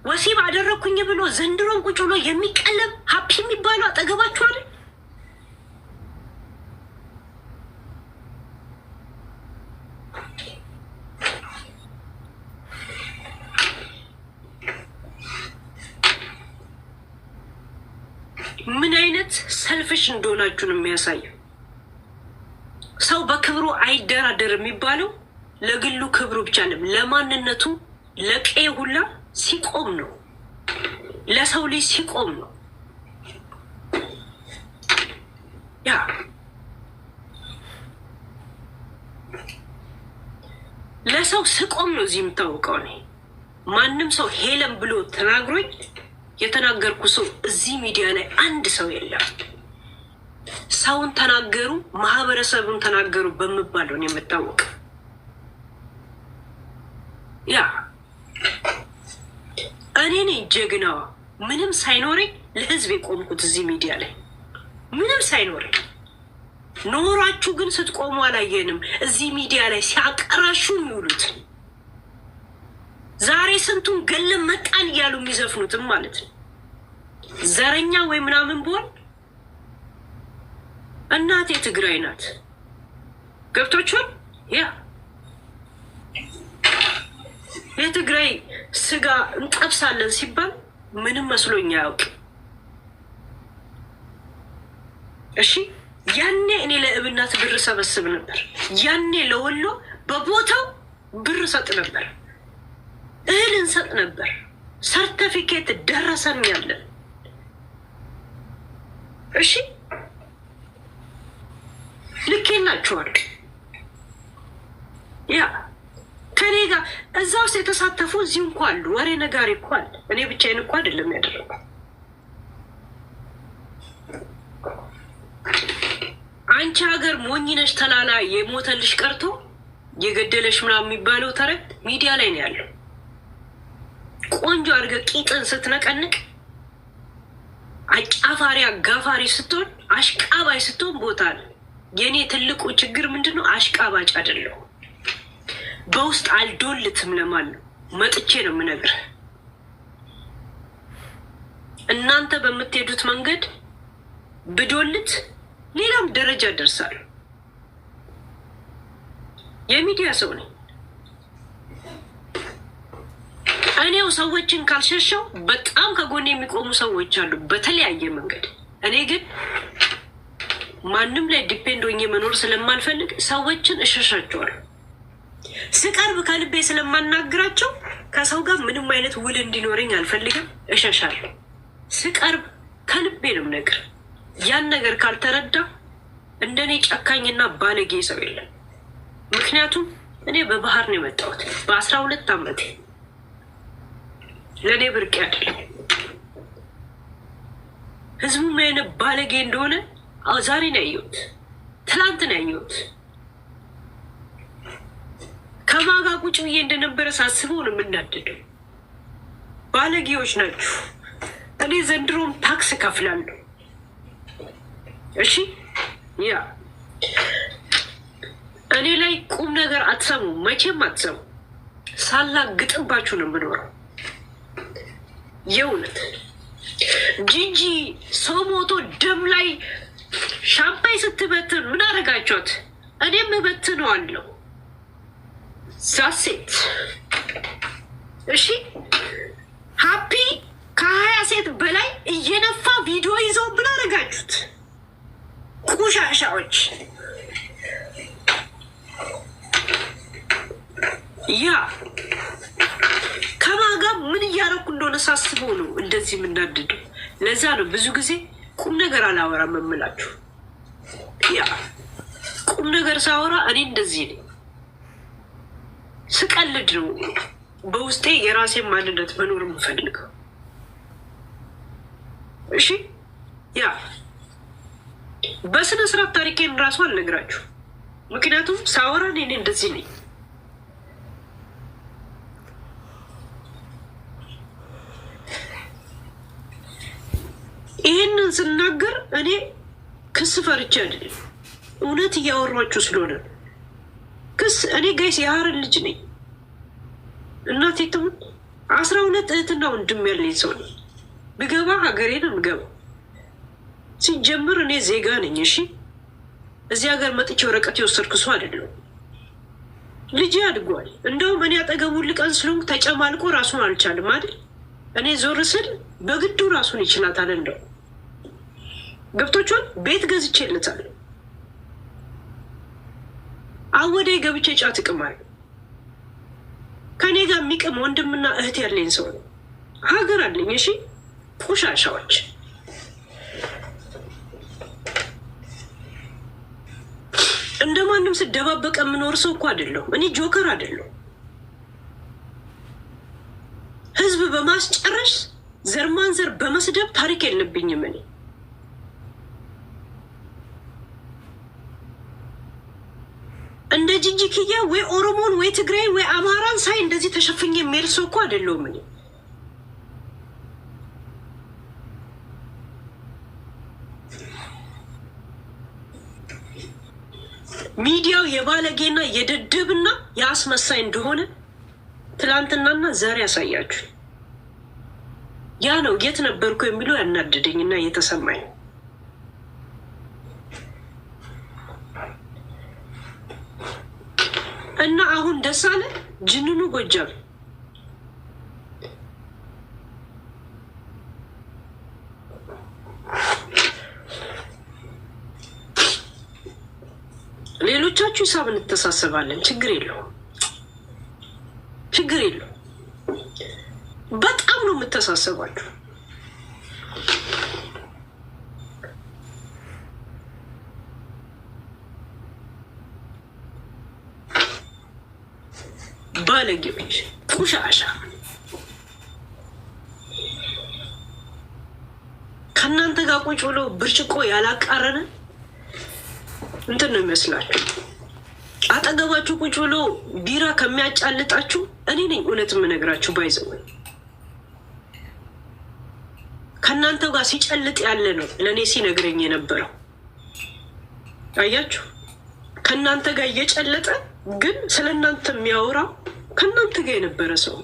ወሲብ አደረኩኝ ብሎ ዘንድሮን ቁጭ ብሎ የሚቀለብ ሀፒ የሚባለው አጠገባችሁ አይደል? ምን አይነት ሰልፍሽ እንደሆናችሁ ነው የሚያሳየው። ሰው በክብሩ አይደራደር የሚባለው ለግሉ ክብሩ ብቻ አይደለም፣ ለማንነቱ ለቀይ ሁላ ሲቆም ነው። ለሰው ልጅ ሲቆም ነው። ያ ለሰው ስቆም ነው እዚህ የምታወቀው። እኔ ማንም ሰው ሄለን ብሎ ተናግሮኝ የተናገርኩ ሰው እዚህ ሚዲያ ላይ አንድ ሰው የለም። ሰውን ተናገሩ፣ ማህበረሰቡን ተናገሩ በምባለው ነው የምታወቀው። ያ እኔ ነኝ ጀግናዋ። ምንም ሳይኖረኝ ለህዝብ የቆምኩት እዚህ ሚዲያ ላይ ምንም ሳይኖረኝ። ኖራችሁ ግን ስትቆሙ አላየንም። እዚህ ሚዲያ ላይ ሲያቀራሹ የሚውሉት ዛሬ ስንቱን ገለም መጣን እያሉ የሚዘፍኑትም ማለት ነው። ዘረኛ ወይ ምናምን ብሆን እናቴ ትግራይ ናት። ገብቶቿል። ያ የትግራይ ስጋ እንጠብሳለን ሲባል ምንም መስሎኝ አያውቅም። እሺ ያኔ እኔ ለእብናት ብር ሰበስብ ነበር። ያኔ ለወሎ በቦታው ብር ሰጥ ነበር፣ እህል እንሰጥ ነበር። ሰርተፊኬት ደረሰን ያለን። እሺ ልኬላችኋል። ያ ከኔ ጋር እዛ ውስጥ የተሳተፉ እዚሁ እንኳ አሉ። ወሬ ነጋሪ እኮ አለ። እኔ ብቻዬን እኮ አይደለም ያደረገው። አንቺ ሀገር ሞኝነሽ ተላላ የሞተልሽ ቀርቶ የገደለሽ ምናምን የሚባለው ተረት ሚዲያ ላይ ነው ያለው። ቆንጆ አድርገህ ቂጥን ስትነቀንቅ አጫፋሪ አጋፋሪ ስትሆን አሽቃባጭ ስትሆን ቦታ አለ። የእኔ ትልቁ ችግር ምንድን ነው? አሽቃባጭ አይደለሁ። በውስጥ አልዶልትም። ለማን ነው መጥቼ ነው የምነግርህ። እናንተ በምትሄዱት መንገድ ብዶልት ሌላም ደረጃ ደርሳለሁ። የሚዲያ ሰው ነኝ። እኔው ሰዎችን ካልሸሸው በጣም ከጎኔ የሚቆሙ ሰዎች አሉ በተለያየ መንገድ። እኔ ግን ማንም ላይ ዲፔንድ ሆኜ መኖር ስለማልፈልግ ሰዎችን እሸሻቸዋለሁ። ስቀርብ ከልቤ ስለማናግራቸው ከሰው ጋር ምንም አይነት ውል እንዲኖረኝ አልፈልግም፣ እሸሻለሁ። ስቀርብ ከልቤ ነው ነገር። ያን ነገር ካልተረዳ እንደኔ ጨካኝና ባለጌ ሰው የለም። ምክንያቱም እኔ በባህር ነው የመጣሁት በ12 ዓመቴ። ለእኔ ብርቅ አይደለም። ህዝቡ ምን ባለጌ እንደሆነ ዛሬ ነው ያየሁት፣ ትላንት ነው ያየሁት። ከማጋ ቁጭ ብዬ እንደነበረ ሳስበው ነው የምናደደው። ባለጌዎች ናችሁ። እኔ ዘንድሮም ታክስ ከፍላለሁ። እሺ ያ እኔ ላይ ቁም ነገር አትሰሙ፣ መቼም አትሰሙ። ሳላግጥባችሁ ነው የምኖረው። የእውነት ጂጂ ሰው ሞቶ ደም ላይ ሻምፓኝ ስትበትን ምን አደረጋችኋት? እኔም እበትነዋለሁ። ዛሴት እሺ ሀፒ ከ20 ሴት በላይ እየነፋ ቪዲዮ ይዘው ምን አደረጋችሁት? ቆሻሻዎች ያ ከማጋ ምን እያደረኩ እንደሆነ ሳስበው ነው እንደዚህ የምናድደው። ለዛ ነው ብዙ ጊዜ ቁም ነገር አላወራም የምላችሁ። ያ ቁም ነገር ሳወራ እኔ እንደዚህ ነኝ፣ ስቀልድ ነው በውስጤ የራሴን ማንነት መኖር የምፈልገው። እሺ ያ በስነ ስርዓት ታሪኬን ራሱ አልነግራችሁ፣ ምክንያቱም ሳወራ እኔ እንደዚህ ነኝ። ይህንን ስናገር እኔ ክስ ፈርቼ አይደለም፣ እውነት እያወሯችሁ ስለሆነ ክስ። እኔ ጋይስ የሀረር ልጅ ነኝ። እናቴ ትሙት 12 እህትና ወንድም ያለኝ ሰው ነኝ። ብገባ ሀገሬ ነው የምገባው። ሲጀምር እኔ ዜጋ ነኝ። እሺ እዚህ ሀገር መጥቼ ወረቀት የወሰድኩ ሰው አይደለሁም። ልጅ አድጓል። እንደውም እኔ አጠገቡ ልቀን ስለሆንኩ ተጨማልቆ ራሱን አልቻልም አይደል? እኔ ዞር ስል በግዱ ራሱን ይችላታል። እንደው ገብቶቿን ቤት ገዝቼለታለሁ። አወዴ ገብቼ ጫት እቅማለሁ። ከኔ ጋር የሚቅም ወንድምና እህት ያለኝ ሰው ነው። ሀገር አለኝ። እሺ ቆሻሻዎች እንደማንም ስደባበቀ የምኖር ሰው እኮ አይደለሁም። እኔ ጆከር አይደለሁም። ህዝብ በማስጨረስ ዘር ማንዘር በመስደብ ታሪክ የለብኝም። እኔ እንደ ጂጂክያ ወይ ኦሮሞን ወይ ትግራይ ወይ አማራን ሳይ እንደዚህ ተሸፍኜ የሚሄድ ሰው እኮ አይደለሁም። እኔ ሚዲያው የባለጌና የደደብና የአስመሳይ እንደሆነ ትላንትናና ዛሬ ያሳያችሁ። ያ ነው የት ነበርኩ የሚለው ያናደደኝና የተሰማኝ። እና አሁን ደስ አለ ጅንኑ ጎጃም ሌሎቻችሁ ሂሳብ እንተሳሰባለን። ችግር የለውም፣ ችግር የለውም። በጣም ነው የምተሳሰባችሁ። ባለጌዎች፣ ቆሻሻ ከእናንተ ጋር ቁጭ ብሎ ብርጭቆ ያላቃረነ እንትን ነው የሚመስላችሁ። አጠገባችሁ ቁጭ ብሎ ቢራ ከሚያጫልጣችሁ እኔ ነኝ እውነት የምነግራችሁ። ባይዘው ከእናንተ ጋር ሲጨልጥ ያለ ነው ለእኔ ሲነግረኝ የነበረው። አያችሁ፣ ከእናንተ ጋር እየጨለጠ ግን ስለ እናንተ የሚያወራው ከእናንተ ጋር የነበረ ሰው።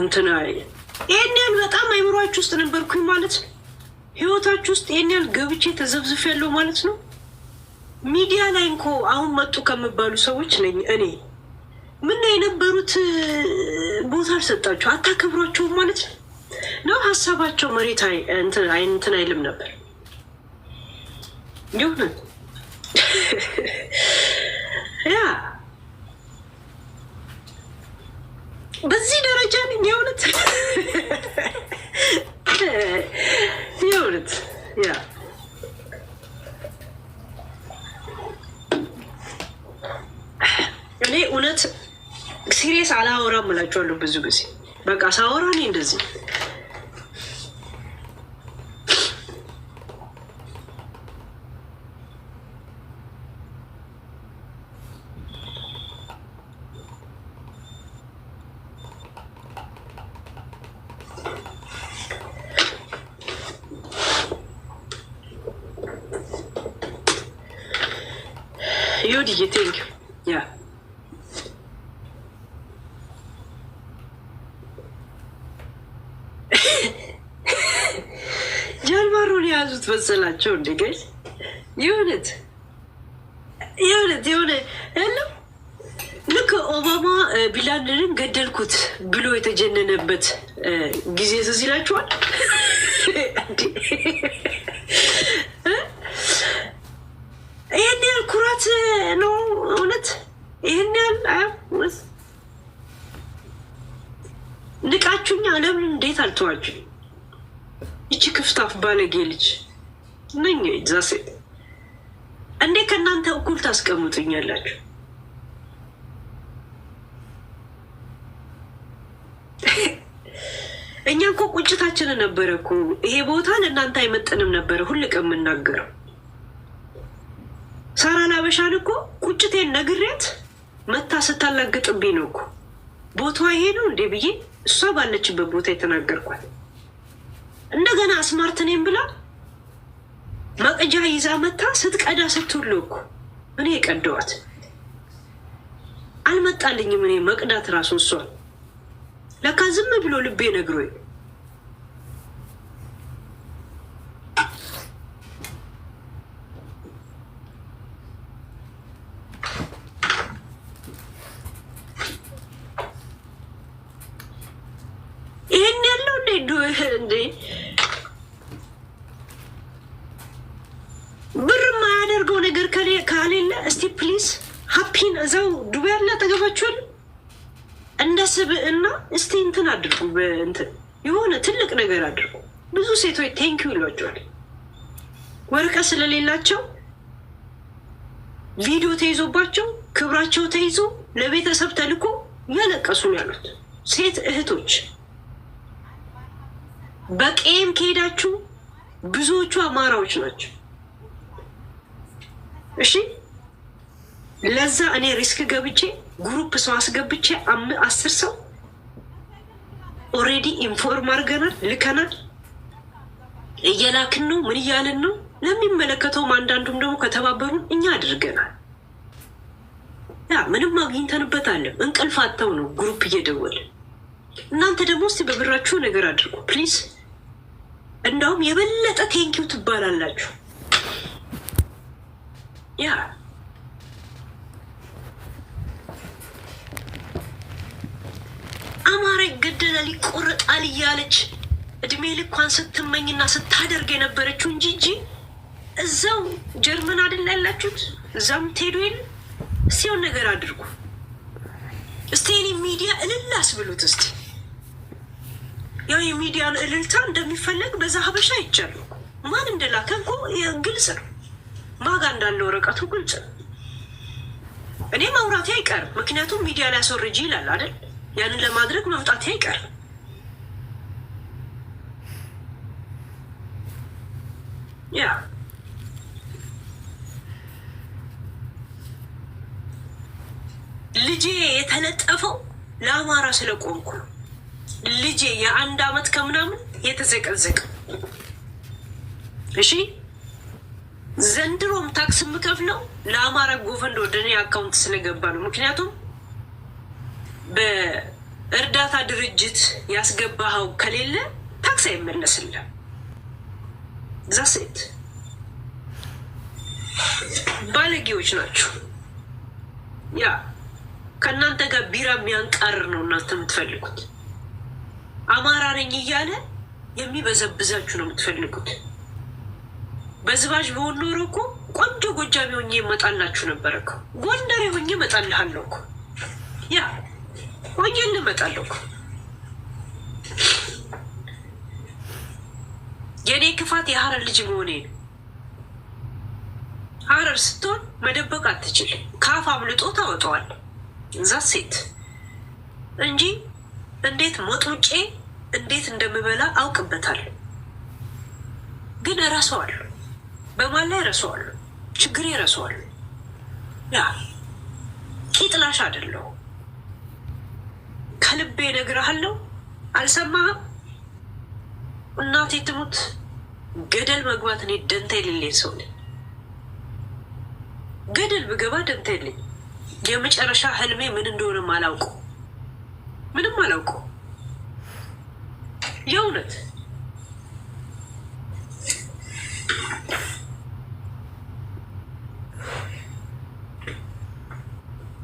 እንትና ይሄን ያህል በጣም አይምሯችሁ ውስጥ ነበርኩኝ ማለት ነው። ህይወታችሁ ውስጥ ይሄን ያህል ገብቼ ተዘብዝፍ ያለው ማለት ነው። ሚዲያ ላይ እንኮ አሁን መጡ ከሚባሉ ሰዎች ነኝ እኔ። ምን የነበሩት ቦታ አልሰጣችሁ፣ አታከብሯቸውም ማለት ነው። ሀሳባቸው መሬት እንትን አይልም ነበር ይሁን ያ በዚህ ደረጃ ነኝ የእውነት የእውነት ያ እኔ እውነት ሲሪየስ አላወራም እላቸዋለሁ ብዙ ጊዜ። በቃ ሳወራ እኔ እንደዚህ ጆዲ ቴንክ ያ ጃልማሮን የያዙት መሰላቸው እንደ ጋይስ የሆነ ያለው ልክ ኦባማ ቢንላደንን ገደልኩት ብሎ የተጀነነበት ጊዜ ትዝ ይላችኋል? ይህን ያህል ኩራት ነው እውነት? ይህን ያህል ንቃችሁኛ? ለምን እንዴት አልተዋችሁ? ይቺ ክፍታፍ ባለጌ ልጅ ነኝ ዛሴ እንዴ ከእናንተ እኩል ታስቀምጡኛላችሁ? እኛ እኮ ቁጭታችንን ነበረ እኮ ይሄ ቦታ ለእናንተ አይመጥንም ነበረ ሁል ቀን የምናገረው። ሳራ ላበሻን እኮ ቁጭቴን ነግሬያት መታ ስታላግጥብኝ ነው እኮ ቦታዋ ይሄ ነው እንዴ ብዬ እሷ ባለችበት ቦታ የተናገርኳት። እንደገና ስማርት ነኝ ብላ መቅጃ ይዛ መታ ስትቀዳ ስትውል እኮ እኔ የቀደዋት አልመጣልኝም። እኔ መቅዳት ራሱ እሷን ለካ ዝም ብሎ ልቤ ነግሮኝ ይሄን ያለው እንዴ ብር የማያደርገው ነገር ካሌለ እስቲ ፕሊዝ ሀፒን እዛው ዱባይ ያለ አጠገባችኋል እንደ ስብዕና እስቲ እንትን አድርጉ። በእንትን የሆነ ትልቅ ነገር አድርጉ። ብዙ ሴቶች ቴንኪው ይሏቸዋል። ወረቀት ስለሌላቸው ቪዲዮ ተይዞባቸው ክብራቸው ተይዞ ለቤተሰብ ተልኮ እያለቀሱ ነው ያሉት ሴት እህቶች። በቄም ከሄዳችሁ ብዙዎቹ አማራዎች ናቸው። እሺ ለዛ እኔ ሪስክ ገብቼ ግሩፕ ሰው አስገብቼ 10 ሰው ኦልሬዲ ኢንፎርም አድርገናል፣ ልከናል፣ እየላክን ነው። ምን እያልን ነው? ለሚመለከተውም አንዳንዱም ደግሞ ከተባበሩን እኛ አድርገናል። ያ ምንም አግኝተንበት አለም። እንቅልፍ አጥተው ነው ግሩፕ እየደወለ። እናንተ ደግሞ እስቲ በብራችሁ ነገር አድርጉ ፕሊዝ። እንዳውም የበለጠ ቴንኪው ትባላላችሁ። ያ አማራ ይገደላል ይቆረጣል እያለች እድሜ ልኳን ስትመኝና ስታደርግ የነበረችው እንጂ እዛው ጀርመን አይደል ያላችሁት? እዛም ትሄዱ የለ። እስቲውን ነገር አድርጉ እስቲ። እኔ ሚዲያ እልላስ ብሉት እስቲ። ያው የሚዲያን እልልታ እንደሚፈለግ በዛ ሀበሻ አይቻሉ። ማን እንደላከ እኮ ግልጽ ነው። ማጋ እንዳለ ወረቀቱ ግልጽ ነው። እኔ ማውራቴ አይቀርም፣ ምክንያቱም ሚዲያ ላይ አስወርጂ ይላል አይደል? ያንን ለማድረግ መምጣቴ አይቀርም። ያ ልጄ የተለጠፈው ለአማራ ስለቆምኩ ነው። ልጄ የ1 አመት ከምናምን የተዘቀዘቀ እሺ። ዘንድሮም ታክስ የምከፍለው ለአማራ ጎፈንድ ወደ እኔ አካውንት ስለገባ ነው። ምክንያቱም በእርዳታ ድርጅት ያስገባኸው ከሌለ ታክስ አይመለስልም። ዛሴት ባለጌዎች ናቸው። ያ ከእናንተ ጋር ቢራ የሚያንቃርር ነው እናንተ የምትፈልጉት። አማራ ነኝ እያለ የሚበዘብዛችሁ ነው የምትፈልጉት። በዝባዥ በሆን ኖሮ እኮ ቆንጆ ጎጃሜ ሆኜ እመጣላችሁ ነበረ እኮ። ጎንደሬ ሆኜ እመጣልሃለሁ እኮ። ያ ሆኜ እንመጣለሁ እኮ። የኔ ክፋት የሀረር ልጅ መሆኔ ነው። ሀረር ስትሆን መደበቅ አትችልም። ካፍ አምልጦ ታወጣዋል። እዛ ሴት እንጂ እንዴት ሞጥሙጬ እንዴት እንደምበላ አውቅበታለሁ። ግን እረሳዋለሁ። በማን ላይ እረሳዋለሁ? ችግሬ እረሳዋለሁ። ያ ቂጥላሽ አይደለሁ። ከልቤ እነግርሃለሁ። አልሰማህም? እናቴ ትሙት ገደል መግባት እኔ ደንታ የሌለኝ ሰው ነኝ። ገደል ብገባ ደንታ የለኝ። የመጨረሻ ህልሜ ምን እንደሆነ አላውቀው፣ ምንም አላውቀው የእውነት።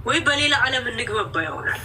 ወይ በሌላ ዓለም እንግባባ ይሆናል።